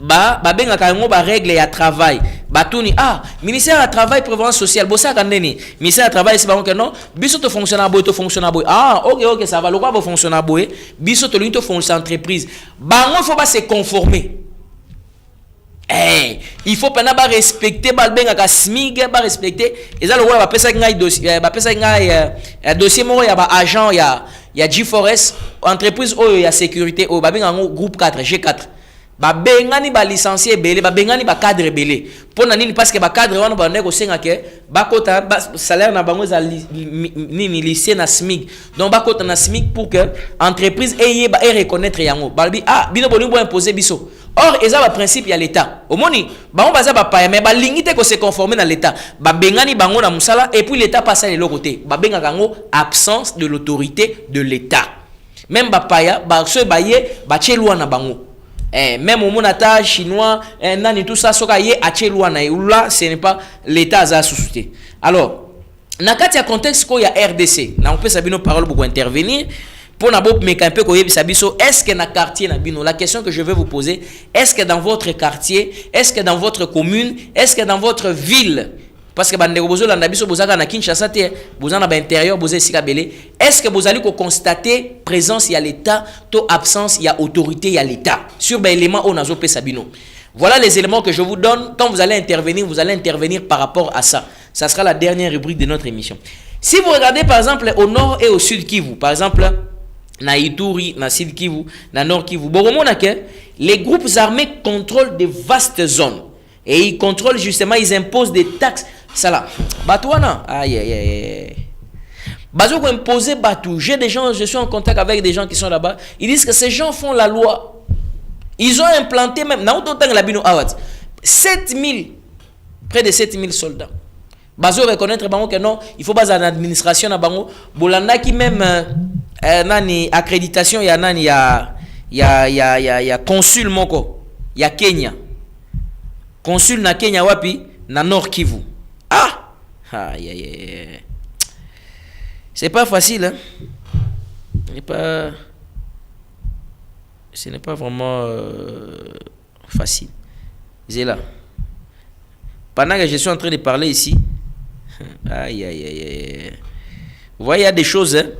ba benga ka ngo ba règle ya travail. Batuni ministère du travail prévoyance sociale bossa kandeni ministère du travail c'est pas que non biso to fonctionnaire boy OK ça va le quoi va fonctionnaire boy biso to linto fonctionnaire entreprise. Bango faut pas se conformer. Il faut pas respecter balbenga smig ba respecter eza lokola ba pesa ngai dossier ba pesa ngai dossier moko ya ba agent ya G4S entreprise oyo ya sécurité oyo ba benga groupe 4 G4 ba bengani ba licencié belé ba bengani ba cadre belé pona nini parce que ba cadre wana ba ndeko senga ke ba kota salaire na bango za nini lycée na SMIC donc ba kota na SMIC pour que entreprise eye ba reconnaître yango balbi bino bolingo bo imposer biso. Or, il y a un principe, il y a l'État. Au moins, on va pas mais l'ingité que se conformer dans l'État. Bengani bango na musala et puis l'État passe à l'autre côté. Benga gango absence de l'autorité de l'État. Même bapaya, se baye, chelwa na bango. Même au monata chinois, nani tout ça, soka ye a chelwa na là, ce n'est pas l'État à sous-souté. Alors, dans le contexte qu'il y a RDC, on peut savoir nos paroles pour intervenir. Pour est-ce que dans le quartier, la question que je vais vous poser, est-ce que dans votre quartier, est-ce que dans votre commune, est-ce que dans votre ville, parce que est-ce que vous allez constater présence, il y a l'État, absence, il y a autorité, il y a l'État sur l'élément où nous Sabino. Voilà les éléments que je vous donne. Quand vous allez intervenir par rapport à ça. Ça sera la dernière rubrique de notre émission. Si vous regardez par exemple au nord et au sud Kivu, par exemple, na Ituri, na Sud Kivu, na Nord Kivu. Les groupes armés contrôlent de vastes zones. Et ils contrôlent justement, ils imposent des taxes. Ça là. Batouana. Aïe, aïe, aïe. Bazoko imposer Batou. Je suis en contact avec des gens qui sont là-bas. Ils disent que ces gens font la loi. Ils ont implanté même, 7000, près de 7000 soldats. Bazo reconnaître que non, il faut pas une administration na bango. Bolanda qui même nani accréditation ya nani ya consul moko ya Kenya. Consul na Kenya wapi na Nord Kivu. C'est pas facile hein. Ce n'est pas vraiment facile. C'est là. Pendant que je suis en train de parler ici, aïe, aïe, aïe, aïe. Vous voyez, il y a des choses, hein?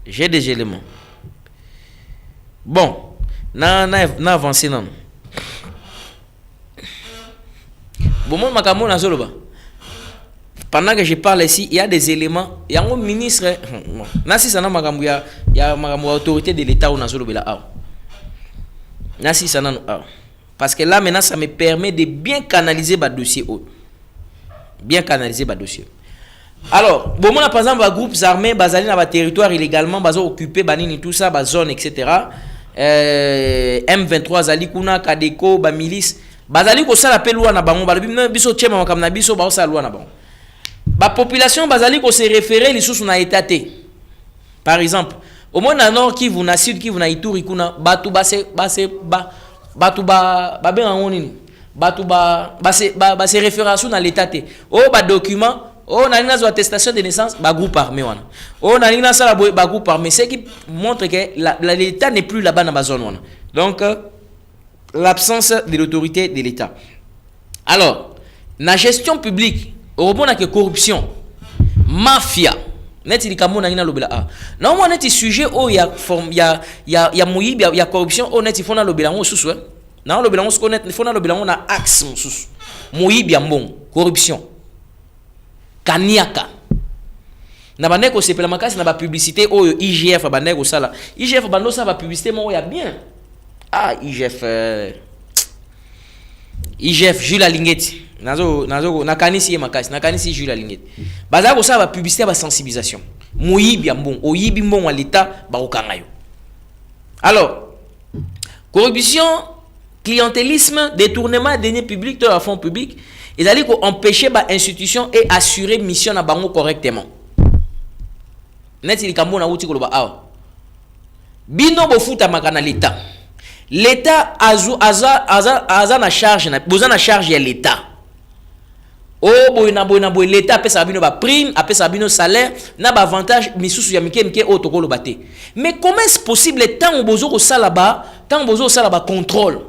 J'ai des éléments. Bon, na avancé, non. Bon, moi, pendant que je parle ici, il y a des éléments. Il y a un ministre. Nasi sana magambo ya autorité de l'État ou nazolo bela. Nasi sana parce que là maintenant ça me permet de bien canaliser ma dossier. Bien canaliser ma dossier. Alors, bon moi par exemple groupes armés basés dans le territoire illégalement, basés occupés banini tout ça, bas zone etc. M23 zali kuna Kadeko ba milice bazali ko sala pelwa na bango balobi biso tchema makam na biso ba sala lwa na bango. La population bazali ko se référer les sous na état té. Par exemple, au moins na nord Kivu na sud Kivu na Ituri kuna batu ba ben nini. Batu ba se référer na l'état té. Oh ba document, oh na lina zo attestation de naissance ba groupe armé wana. Oh na lina sala ba groupe armé, c'est qui montre que l'état n'est plus là-bas dans ma zone wana. Donc l'absence de l'autorité de l'état. Alors, la gestion publique au bon que corruption, mafia, net il kamo na ngina lobela a. Na mo net sujet o ya forme ya moyibi ya corruption o net fona lobela ngo susu. Na lobela ngo ko net fona lobela ngo na axe susu. Moyibi ya mbongo, corruption. Kaniaka. Na baneko sepela makasi na ba publicité o IGF baneko sala. IGF bando sa ba publicité mo ya bien. IGF Jules Alingeti. Nazo nakanisi makasi nakanisi Jules Alingeti. Baza ko sa ba publicité ba sensibilisation. Moyibi mbon, oyibi mbon wa l'état ba okanga yo. Alors, corruption, clientélisme, détournement de deniers publics de la fonds publics, ils allaient empêcher ba institution et assurer mission na bango correctement. Net il kambo na uti ko ba awa. Bino bo futa makana l'état. L'État a na charge na besoin na charge ya l'État. Oh boy l'État peut sabino ba prime, peut sabino salaire, na ba avantage misusu ya mike otokolo baté. Mais comment est-ce possible tant bozo ko sala ba, tant bozo sala ba contrôle.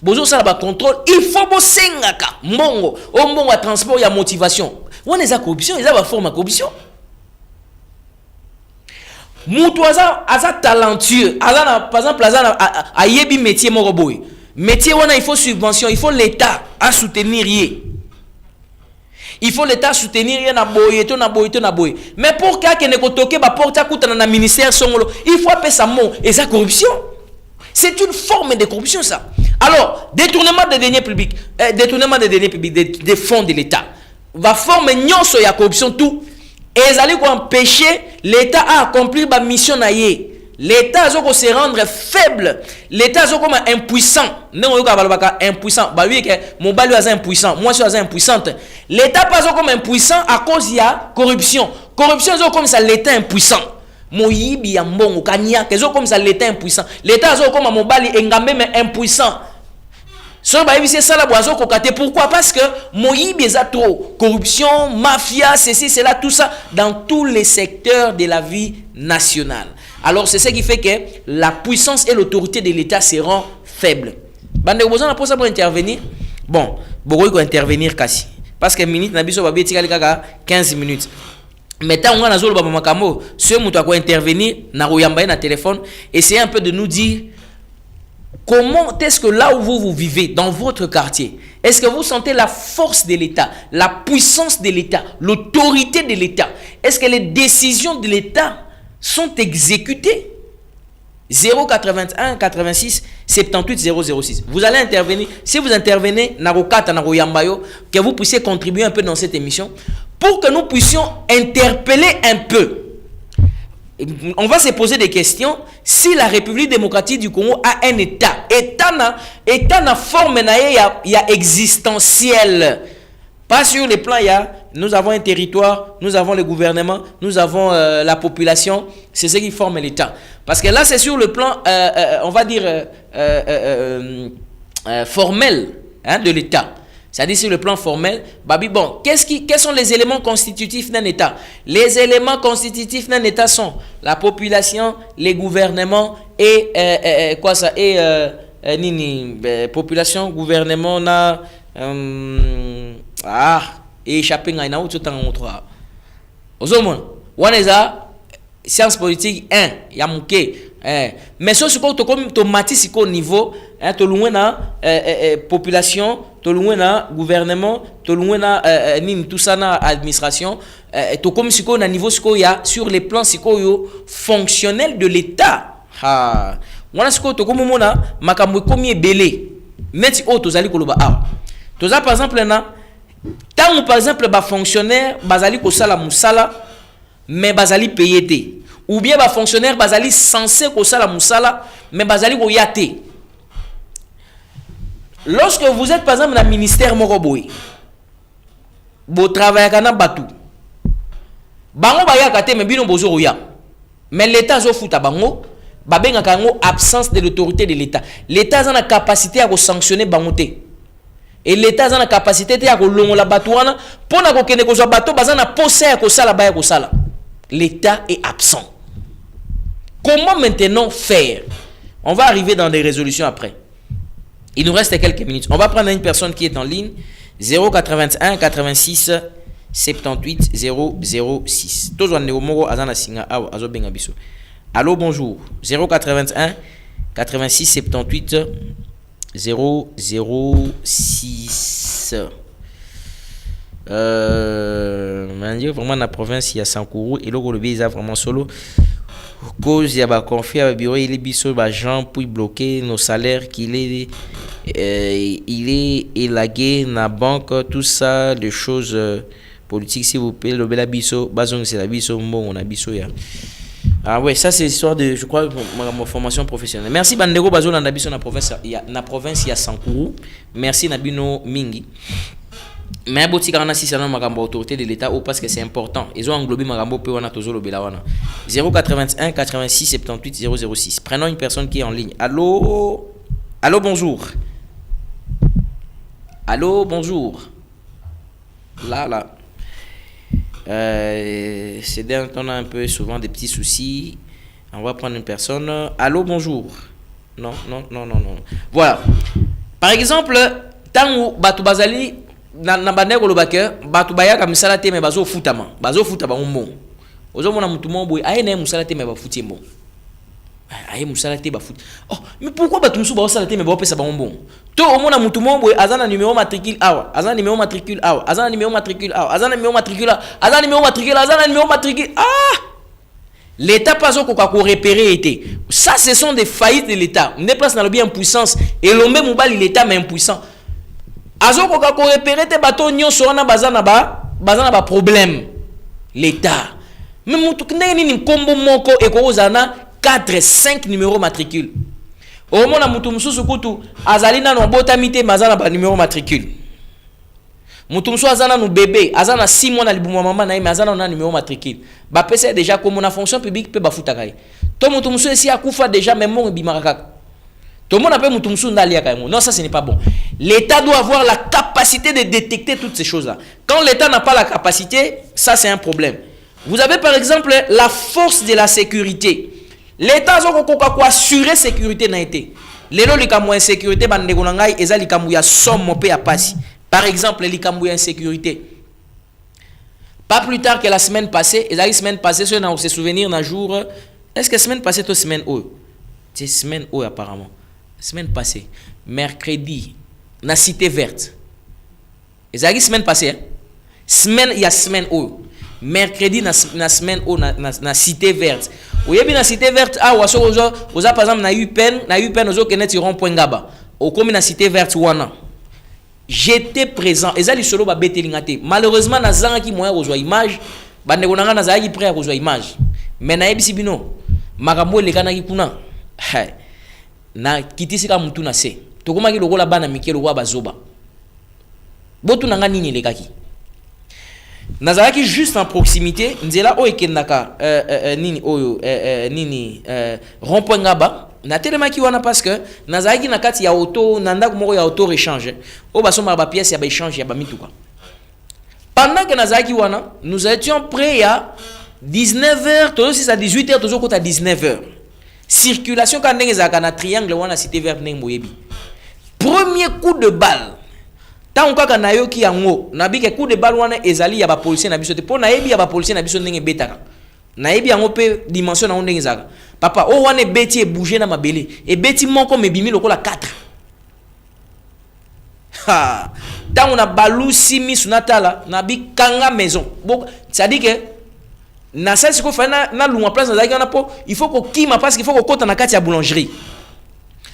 Bozo sala ba contrôle, il faut bo sengaka mbongo, mbongo à transport ya motivation. On est à corruption, ils a ba forme à corruption. Moutou aza talentueux, par exemple aza a yebi métier moko boy. métier wana il faut subvention, il faut l'État à soutenir yé. Il faut l'État soutenir yé na boye to na boye to na boye. Mais pour que ne kotoke ba porte à kuta na ministère songolo, il faut appeler ça mot et ça corruption. C'est une forme de corruption ça. Alors, détournement des deniers publics, des fonds de l'État. Va former nyonso ya corruption tout et ça allait empêcher l'État à accomplir sa mission na yé. L'État a se rendre faible. L'État a comme impuissant. Non, impuissant. Bah lui que mon bali est impuissant. Moi je suis impuissante. L'État pas comme impuissant à cause il y a corruption. Corruption c'est comme ça l'État impuissant. Moyibi ya mbongo kanya kezo comme ça l'État impuissant. L'État a comme mon bali engamé mais impuissant. So bah c'est ça la boisson kokate. Pourquoi? Parce que Moyibi est trop corruption, mafia, ceci, cela, tout ça dans tous les secteurs de la vie nationale. Alors c'est ce qui fait que la puissance et l'autorité de l'État seront faibles. Bande besoin na posa pour intervenir. Bon, beaucoup ko intervenir kasi. Parce que minute na biso ba beti kaka 15 minutes. Mais tant on a zolo ba makambo, ce muto ko intervenir na royamba na téléphone, essayez un peu de nous dire comment est-ce que là où vous vivez dans votre quartier, est-ce que vous sentez la force de l'État, la puissance de l'État, l'autorité de l'État? Est-ce que les décisions de l'État sont exécutés? 081 86 78 006. Vous allez intervenir. Si vous intervenez, que vous puissiez contribuer un peu dans cette émission pour que nous puissions interpeller un peu. On va se poser des questions. Si la République démocratique du Congo a un État, État na forme y a existentiel. Pas sur les plans, nous avons un territoire, nous avons le gouvernement, nous avons la population. C'est ce qui forme l'État. Parce que là, c'est sur le plan, on va dire, formel de l'État. C'est-à-dire sur le plan formel. Babi, bon, quels sont les éléments constitutifs d'un État? Les éléments constitutifs d'un État sont la population, les gouvernements et quoi ça? Et population, gouvernement, et échappé à une autre temps ou trois. Ozomon, on est à sciences politiques 1, yamouké. Mais ce que comme tomatis au niveau, to loin na population, to loin na gouvernement, to loin na tout ça na administration, to comme si na niveau sur les plans fonctionnels de l'État. Ha, on a ce que to comme mona makambo komi belé. Net o to zali koloba ah. To za par exemple na tant par exemple ba fonctionnaire bazali ko sala musala mais bazali payé té. Ou bien ba fonctionnaire bazali censé ko sala musala mais bazali ko yate. Lorsque vous êtes par exemple dans le ministère Moroboy, vous travaillez kana batu. Bango ba yakate mais bino bozo ya. Mais l'État zo futa bango, ba benga kango absence de l'autorité de l'État. L'État a la capacité à sanctionner bango té. Et l'État a la capacité à longola batouana pour na ko kene ko zo bato bazana posé ko sala ba ko sala. L'État est absent. Comment maintenant faire? On va arriver dans des résolutions après. Il nous reste quelques minutes. On va prendre une personne qui est en ligne. 081 86 78 006. Allô, bonjour. 081 86 78 006. Vraiment, la province, il y a Sankourou et le Béza vraiment solo. Cause il y a confié à bureau il est biso gens pour bloquer nos salaires qu'il est il est élagué na banque tout ça les choses politiques s'il vous plaît le bela biso bazong c'est la biso bon on a biso ya. Ah ouais, ça c'est l'histoire de je crois ma formation professionnelle. Merci bandego bazol na biso na province il y a Sankourou. Merci Nabino Mingi. Mais boti kana si sana makambo autorité de l'État ou parce que c'est important ils ont englobé makambo pe wana tozolo bela wana 081 86 78 006. Prenons une personne qui est en ligne. Allô bonjour. Allô bonjour. Là c'est d'un on a un peu souvent des petits soucis. On va prendre une personne. Allô bonjour. Non. Voilà. Par exemple tangu batu bazali na bandeko lobaka batu bayaka misala te me bazo futa ba umbo ozo mona mutu mo boy ayene musala te me ba futi mbo aye musala te ba foot. Oh, mais pourquoi ba tumsu ba sala te mais ba pesa ba bon. To au mona mutu mombo azana numéro matricule awa, azana numéro matricule awa, azana numéro matricule awa, azana numéro matricule, azana numéro matricule, azana numéro matricule. Ah! L'État pas au quoi repérer été. Ça ce sont des faillites de l'État. On est place dans le bien impuissance et l'homme mobile l'État mais impuissant. Azo ko repérer te bato nyonso na bazana ba problème. L'État. Mais mutu ndenge ni kombo moko e ko zana 4 5 numéros matricule. Au moins, mutu mususu kutu azalina no botamite mazana ba numéro matricule. Mutu musu azana no bébé, azana 6 mois na libuma maman na azana na numéro matricule. Ba pesa déjà comme na fonction publique pe ba futaka. To mutu musu esi akufa déjà même mon bimaraka. To mon appelle mutu musu ndali ya kaimo. Non, ça ce n'est pas bon. L'État doit avoir la capacité de détecter toutes ces choses-là. Quand l'État n'a pas la capacité, ça c'est un problème. Vous avez par exemple la force de la sécurité. L'État a assurer la sécurité na été. Lelo likambo insécurité bandeko na ngai eza likambo ya somme pe ya pasi. Par exemple, likambo ya insécurité. Pas plus tard que la semaine passée, la semaine passée, ceux qui se souvenir d'un jour, est-ce que la semaine passée ou semaine où? C'est semaine où apparemment. Semaine passée, mercredi, na Cité Verte. La semaine passée, hein? Semaine, il y a semaine où? Mercredi na semaine où na Cité Verte. Ou yebi na Cité Verte ah waso oza par exemple na UPN ozo kenet rond-point ngaba. Au comme na Cité Verte wana. J'étais présent. Ezali solo ba betelingate. Malheureusement na zanga ki moya ozwa image, bande konanga na zaki prêt ozwa image. Mais na yebisi bino makambo lekana ki kuna. Na kitisi ka mutu na se. Tokoma ki lokola bana mikelo wa bazoba. Botu nanga nini lekaki. Nazaraki juste en proximité, nzela o ekendaka nini oyo nini rond-point ngaba na telemaki wana parce que nazaraki na kati ya auto nanda ko ya auto échange o basoma ba pièce ya ba échange ya ba mituka. Pendant que nazaraki wana, nous étions prêts à 19h, toujours si à 18h, toujours côté à 19h. Circulation quand ndenge za kana triangle wana Cité Verte ndenge moyebi. Premier coup de balle. Tant kaka na yo ki yango nabi ke coup de balle wana ezali ya ba policier na biso te po na yebi ya ba policier na biso ndenge betaka na yebi yango pe dimension na ndenge zaka papa o wana beti e bouger na mabele e beti moko mebimi lokola 4 ha tant na balusi misu natala nabi kanga maison bon ça dit que na sasi ko fa na lunga place na zaki na po il faut ko kima parce qu'il faut ko kota na kati ya boulangerie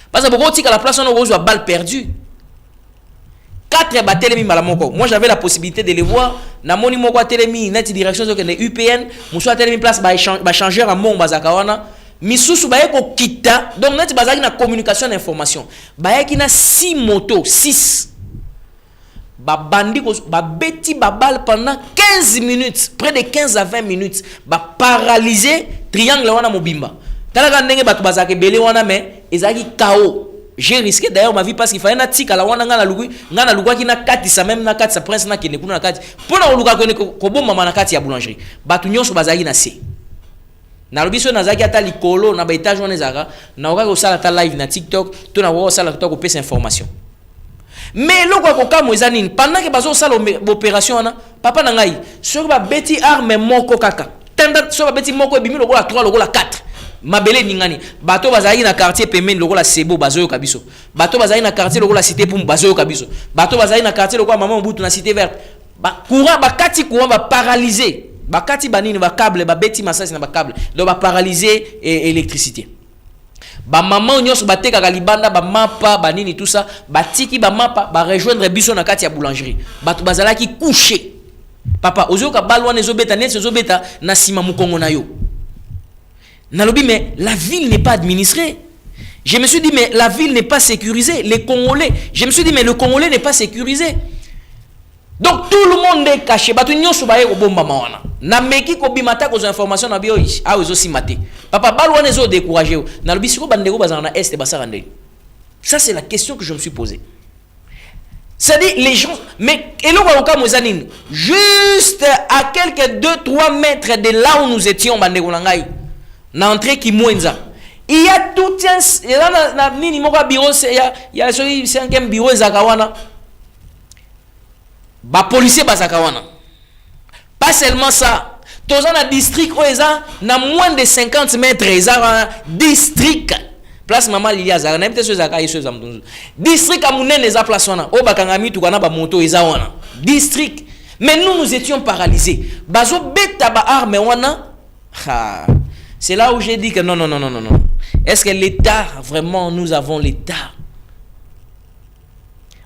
parce que boko tika la place on a balle perdue 4 batelemi malamoko. Moi j'avais la possibilité de les voir. Na moni moko telemi net direction zo kende UPN, muso telemi place ba changeur à mon bazakawana. Misusu ba yeko kita. Donc net bazaki na communication d'information. Ba yeki na 6 motos, 6. Ba bandi ko ba beti ba balle pendant 15 minutes, près de 15 à 20 minutes, ba paralyser triangle wana mobimba. Talaka ndenge batu bazake belé wana mais ezaki KO. J'ai risqué d'ailleurs ma vie parce qu'il fallait na tika la wana ngana lugwa ki na kati sa même na kati sa prince na kene kuna na kati pona oluka ko bomba na kati ya boulangerie batu nyonso bazaki na se na lobiso na zaki ata likolo na ba étage wana zaka na oka ko sala ta live na TikTok to na ko sala to ko pesa information mais loko ko kamo ezanini pendant que bazo sala opération wana papa na ngai sur ba beti arme moko kaka tenda sur ba beti moko ebimi lokola 3 lokola 4 mabele ningani bato bazali na quartier pemeni lokola sebo bazoyo kabiso bato bazali na quartier lokola cité pum bazoyo kabiso bato bazali na quartier lokola maman Mobutu na Cité Verte ba courant ba kati courant ba paralyser ba kati banini ba câble ba beti masasi na ba câble donc ba paralyser électricité ba maman nyos ba teka libanda ba mapa banini tout ça ba tiki ba mapa ba rejoindre biso na kati ya boulangerie bato bazala ki coucher papa ozoka balwa nezo beta net zo beta na sima mukongo na yo. Nalobi, mais la ville n'est pas administrée. Je me suis dit, mais la ville n'est pas sécurisée. Les Congolais, je me suis dit, mais le Congolais n'est pas sécurisé. Donc tout le monde est caché. Batu nyonso ba yeko bomba mawana. Na meki ko bimata ko information na bio ish. Ah ozo simate. Papa balwa nezo décourager. Nalobi siko bandeko bazana na est basara ndé. Ça c'est la question que je me suis posée. C'est-à-dire les gens mais juste à quelques 2-3 mètres de là où nous étions bandeko nangai. Na entrée qui mwenza il y a tout un là na nini moko bureau il y a celui 5e bureau zakawana ba policier bazakawana pas seulement ça Toza na district oeza na moins de 50 mètres eza district place maman Lilia Zara na peut so zaka yeso za mtunzu district amunene eza place wana o bakanga mitu kana ba moto eza wana district mais nous étions paralysés bazo beta ba arme wana c'est là où j'ai dit que non est-ce que l'état vraiment nous avons l'état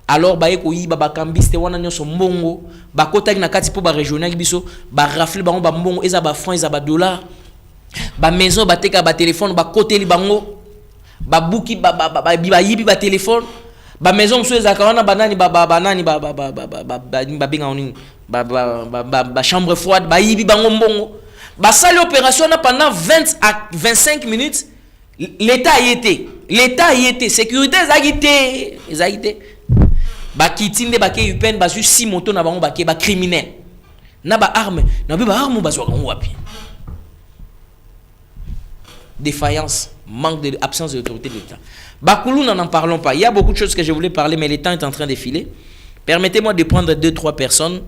alors ba eko yiba ba kambiste wana nyonso mbongo ba kotaki na kati po ba régional biso ba rafle bango ba mbongo eza ba francs eza ba dollars ba maison ba teka ba téléphone ba koteli bango ba buki ba yibi ba téléphone ba maison mso eza kawana banani ba binga oni ba chambre froide ba yibi bango mbongo ba sali opération na pendant 20 à 25 minutes l'état y était sécurité ezagité ba kitinde ba ke upen ba su 6 moto na bango ba ke ba criminel na ba arme na ba arme ba zo kango wapi défaillance manque de absence de l'autorité de l'État. Bakoulou n'en parlons pas. Il y a beaucoup de choses que je voulais parler mais le temps est en train de filer. Permettez-moi de prendre 2-3 personnes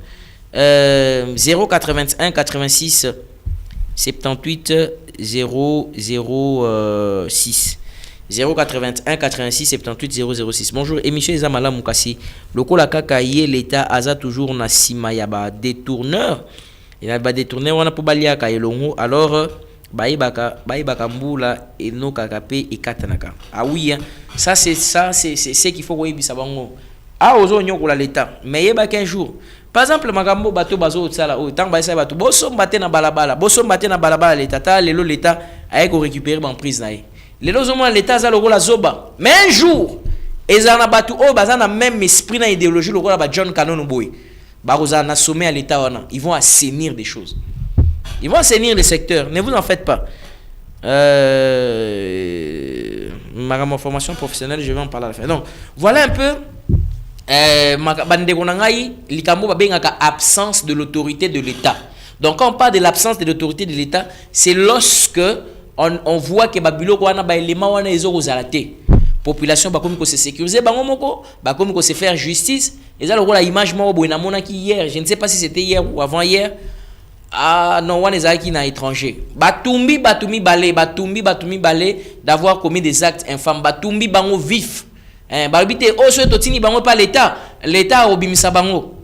081 86 78 006 081 86 78 006. Bonjour, émission Ezamala Mukasi. Lokola kaka ye l'État aza toujours na sima ya ba détourneur. Il y a ba détourneur wana po balia ka elongo. Alors baibaka mbula eno kakape ekatanaka. Ah oui, hein. Ça c'est ce qu'il faut koyebisa bango. Ah ozo nyokola l'État. Mais yeba qu'un jour par exemple makambo bato bazo tsala o tang ba isa bato boso mbate na balabala l'État ta lelo l'État aye ko récupérer en prise na ye. Lelo zomo l'État za lokola zoba. Mais un jour ezana bato o bazana même esprit na idéologie lokola ba John Cannon boy. Ba na sommet à l'État wana, ils vont assainir des choses. Ils vont assainir les secteurs, ne vous en faites pas. Ma formation professionnelle, je vais en parler à la fin. Donc, voilà un peu absence de l'autorité de l'État. Donc, quand on parle de l'absence de l'autorité de l'État, c'est lorsque on voit que Babulo wana ba élément wana ezo kozalate. Population ba comme ko se sécuriser bango moko, ba comme ko se faire justice. Et ça le rôle image mo boina mona ki hier, je ne sais pas si c'était hier ou avant hier. Ah non, on est qui na étranger. Batumbi balé d'avoir commis des actes infâmes. Batumbi bango vif. Balbité oh ce totini bango pas l'État obimisa bango.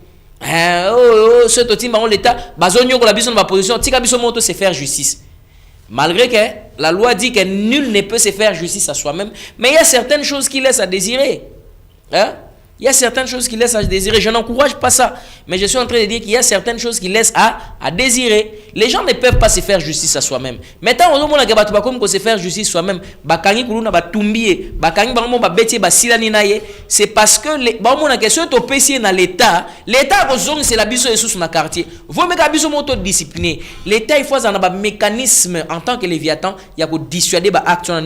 Oh ce totini bango l'État bazonyo ko la biso na position tika biso moto se faire justice. Malgré que la loi dit que nul ne peut se faire justice à soi-même, mais il y a certaines choses qui laissent à désirer. Hein? Il y a certaines choses qui laissent à désirer. Je n'encourage pas ça. Mais je suis en train de dire qu'il y a certaines choses qui laissent à désirer. Les gens ne peuvent pas se faire justice à soi-même. Maintenant, on a comme se faire justice soi-même. C'est parce que l'État, c'est la biso sous le quartier. Vous me discipliné. L'État, il faut un mécanisme en tant que Léviathan, il y a dissuader action.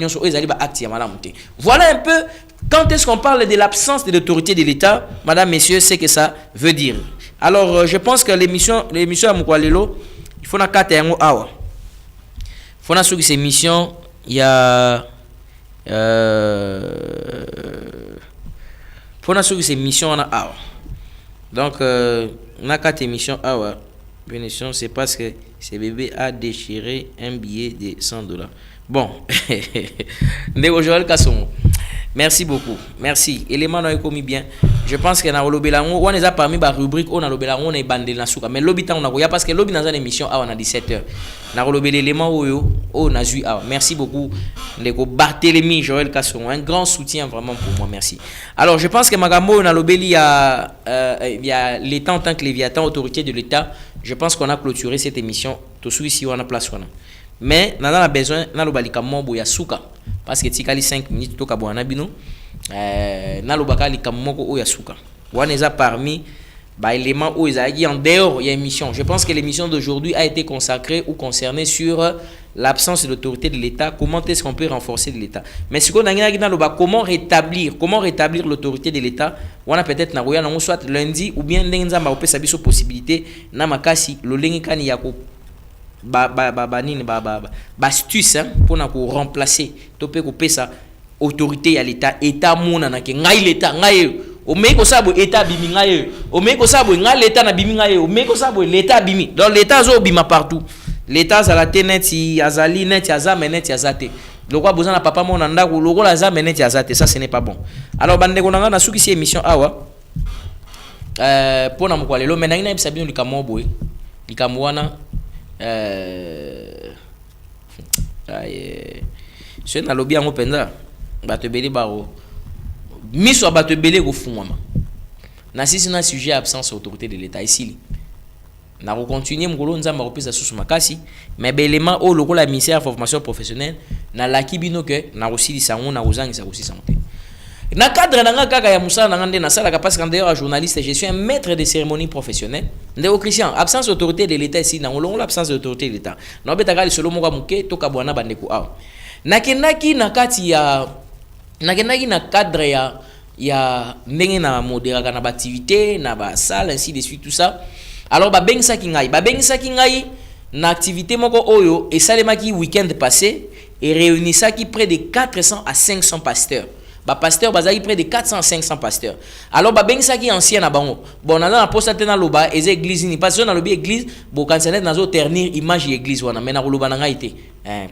Voilà un peu. Quand est-ce qu'on parle de l'absence de l'autorité de l'État, madame, messieurs, c'est que ça veut dire. Alors, je pense que l'émission à Moukwalelo, il faut na 4 awa. Il faut na sur cette émission, il y a faut na sur cette émission on a awa. Donc on a 4 émissions awa. Bénédiction, c'est parce que ce bébé a déchiré un billet de $100. Bon. Ndeko Joël Kasongo. Merci beaucoup. Merci. Élément n'a commis bien. Je pense que na lobelango on est parmi ba rubrique on a lobelango on est bandé na souka mais lobi tan on a goya parce que lobi dans une émission à on a 17h. Na lobé l'élément on a zui ah. Merci beaucoup Ndeko Barthélémy Joël Kasson, un grand soutien vraiment pour moi, merci. Alors je pense que magambo on a lobé il y a l'État en tant que Léviathan, autorité de l'État. Je pense qu'on a clôturé cette émission. Tout ici on a place on a. Mais on a besoin na lobalika mombo ya souka parce que tikali 5 minutes to kabwana bino na lobaka likamoko o ya souka waneza parmi ba éléments où ils en dehors il y a émission. Je pense que l'émission d'aujourd'hui a été consacrée ou concernée sur l'absence de l'autorité de l'État, comment est-ce qu'on peut renforcer de l'État. Mais ce qu'on a dit dans le bas, comment rétablir l'autorité de l'État, on a peut-être na roya na soit lundi ou bien lenza ma opé sabiso possibilité na makasi lo lengi kani yako astuce pour na ko remplacer to pe ko pesa autorité à l'état mona na ke ngai l'état ngai o meko sabo état bimi ngai o meko sabo ngai l'état na bimi ngai o meko sabo l'état bimi donc l'état zo bima partout L'État a la net, azali net, azame net, azate. Le roi besoin na papa mon anda ou le roi azame net, azate. Ça ce n'est pas bon. Alors bande konanga na suki si émission awa. Pour na mkwale lo menanga na sabino likamo boy. Likamo wana c'est na lobby yango penza. Bato belé baro. Miso bato belé go fumama. Na sisi na sujet absence autorité de l'État ici. Na continuer mgolo nzamba kopesa susu makasi mais belema o lokola ministère de formation professionnelle na laki bino ke na osili sango na ozangisa aussi santé na cadre na kaka ya musala na ngande na sala ka parce que d'ailleurs journaliste je suis un maître de cérémonie professionnelle ndeko Christian absence d'autorité de l'État ici na ngolongo l'absence d'autorité de l'État na obeta kali solo moka muke toka bwana bandeko aw na kenaki na kati ya na kenaki na cadre ya ndenge na modéraka na ba activité na ba salle ainsi de suite tout ça. Alors babengisa ki ngai na activité moko oyo et salemaki week-end passé et réunissaki près de 400 à 500 pasteurs. Ba pasteur bazaki près de 400 à 500 pasteurs. Alors babengisa ki ancien na bango. Bon na na posta tena loba ez église ni parce que na lobi église bo kansenet nazo ternir image église wana mais na loba na ngai te.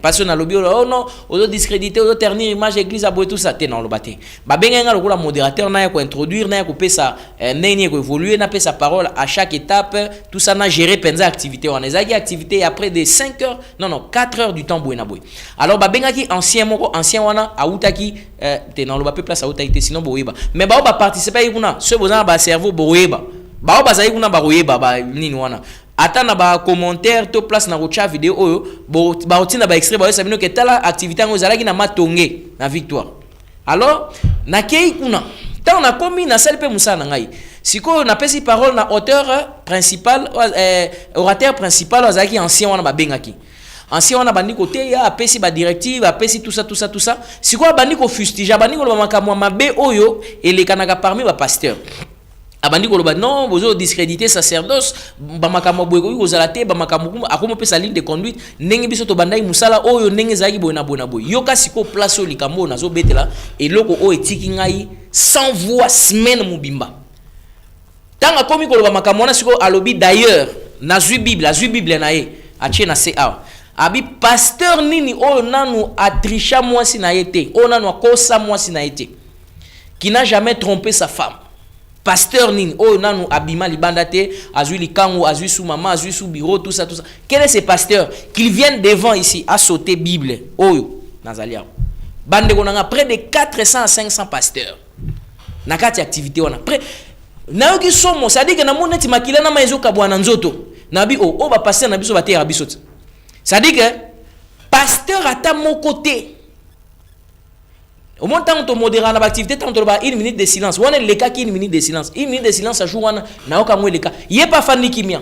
Parce que na lobi oh non, ozo discréditer ozo ternir image église abo tout ça te na loba te. Babenga nga lokola modérateur na ko introduire na ko pesa neni ko évoluer na pesa parole à chaque étape tout ça na gérer penza activité wana ezaki activité après de 5 heures non 4 heures du temps boyena boy. Alors babenga ki ancien moko ancien wana autaki te na loba pe place autaki te sinon boyeba mais ba participer kuna ceux bozana ba cerveau boyeba ba bazali kuna ba boyeba ba nini wana ata na ba commentaire to place na rocha vidéo oyo ba otina ba extrait ba sabino ke tala activité ngo zalaki na matonge na victoire. Alors na kei kuna ta on a commis na salle pe musa na ngai siko na pesi parole na auteur principal orateur principal azaki ancien wana ba bengaki ancien wana bandi côté ya apesi ba directive apesi tout ça siko bandi ko fustige bandi ko makamwa mabe oyo elekanaka parmi ba pasteur abandi ko loba non bozo discréditer sacerdoce ba makamwa boye ko zalate ba makamwa akomo pesa ligne de conduite ndenge biso to bandai musala oyo ndenge zaki boye na boye yoka siko place o likambo nazo betela eloko o etiki ngai sans voix semaine mubimba tanga komi ko loba makamwa na siko alobi d'ailleurs na zui bible na ye atie na CA abi pasteur nini oyo nanu atrisha mwasi na yete oyo nanu akosa mwasi na yete qui n'a jamais trompé sa femme. Pasteur nini oyo nanu abima libanda te azui likango azui sous maman azui sous bureau tout ça. Quel est ce pasteur qui viennent devant ici à sauter Bible oyo nazalia bande konanga près de 400 à 500 pasteurs na kati activité wana près na yoki somo ça dit que na moneti makila na maison kabwana nzoto na bi o ba pasteur na biso batera biso ça dit que pasteur ata mon côté au moins tant to modérer la activité tant to ba 1 minute de silence wana le cas qui 1 minute de silence 1 minute de silence a jour wana na oka mwe le cas yé pas fani kimia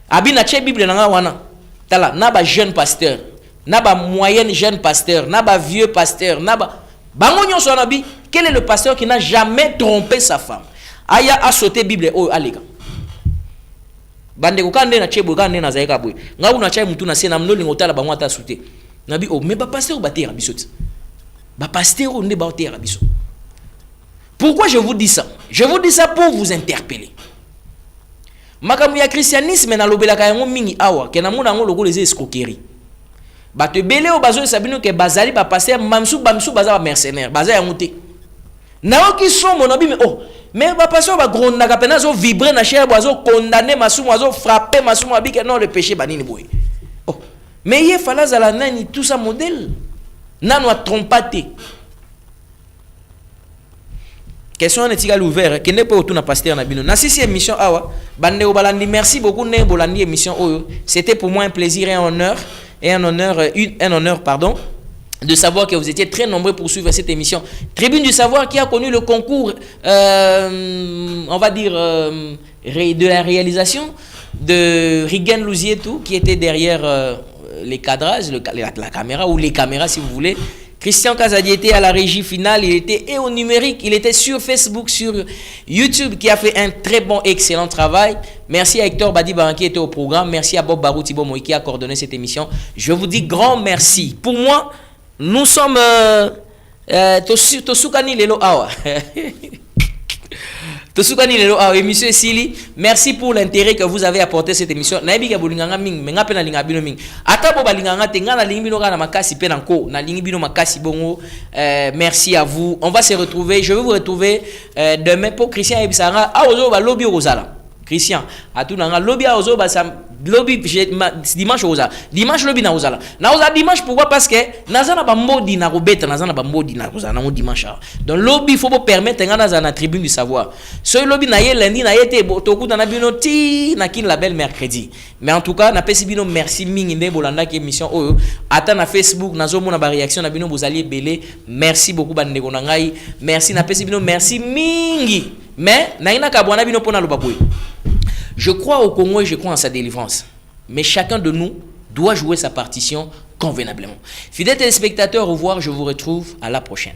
abi na che bible na wana tala na ba jeune pasteur na ba moyenne jeune pasteur na ba vieux pasteur na ba bango nyonso na bi quel est le pasteur qui n'a jamais trompé sa femme aya a sauté bible o aleka bande ko kande na chebo kande na zaika boy nga una chai mutu na sena mnoli ngotala bango ata sauté na bi o mais ba pasteur ba tera bisoti ba pasteur on ne ba tera biso. Pourquoi je vous dis ça? Je vous dis ça pour vous interpeller. Makamu ya christianisme na lobelaka yango mingi awa ke na mona ngo logo les escroqueries. Ba te belé o bazo sabino ke bazali ba pasteur mamsu bamsu baza ba mercenaire baza yango te. Na oki somo na bi mais oh mais ba pasteur ba gronda ka pena zo vibrer na cher bazo condamner masumu bazo frapper masumu abi ke non le péché banini boy. Oh mais il fallait zala nani tout ça modèle. Nano a trompé. Question on est ouvert que n'est pas autour na pasteur na bino. Na sisi émission awa bande o balandi merci beaucoup ne bolandi émission oyo. C'était pour moi un plaisir et un honneur pardon de savoir que vous étiez très nombreux pour suivre cette émission. Tribune du savoir qui a connu le concours on va dire de la réalisation de Rigen Louzietou qui était derrière les cadrages, la caméra ou les caméras si vous voulez. Christian Kazadi était à la régie finale, il était et au numérique, il était sur Facebook, sur YouTube qui a fait un très bon, excellent travail. Merci à Hector Badibaran qui était au programme, merci à Bob Barouti Bomoy qui a coordonné cette émission. Je vous dis grand merci. Pour moi, nous sommes Tosukani Lelo Awa. Tosukani lelo émission Sili. Merci pour l'intérêt que vous avez apporté à cette émission. Na yebika bolinganga ming, menga pe na linga bino ming. Ata bo balinganga te nga na lingi bino na makasi pe nanko, na lingi bino makasi bongo. Merci à vous. On va se retrouver, je vais vous retrouver demain pour Christian Ebisanga. Ah ozo ba lobby ozala. Christian, à tout nanga lobby a ozo ba sam lobby dimanche ozala. Dimanche lobby na ozala. Na ozala dimanche pourquoi parce que nazana ba modi na robeta nazana ba modi na ozala na dimanche. Donc lobby faut pas permettre nga na tribune du savoir. Ce lobby na ye lundi na yete toku na bino ti na kin label mercredi. Mais en tout cas na pesi bino merci mingi nde bolanda ki émission oyo. Ata na Facebook nazo mona ba réaction na bino bozali belé. Merci beaucoup bandeko na ngai. Merci na pesi bino merci mingi. Mais na ina ka bwana bino pona lobaboy. Je crois au Congo et je crois en sa délivrance. Mais chacun de nous doit jouer sa partition convenablement. Fidèles téléspectateurs, au revoir. Je vous retrouve à la prochaine.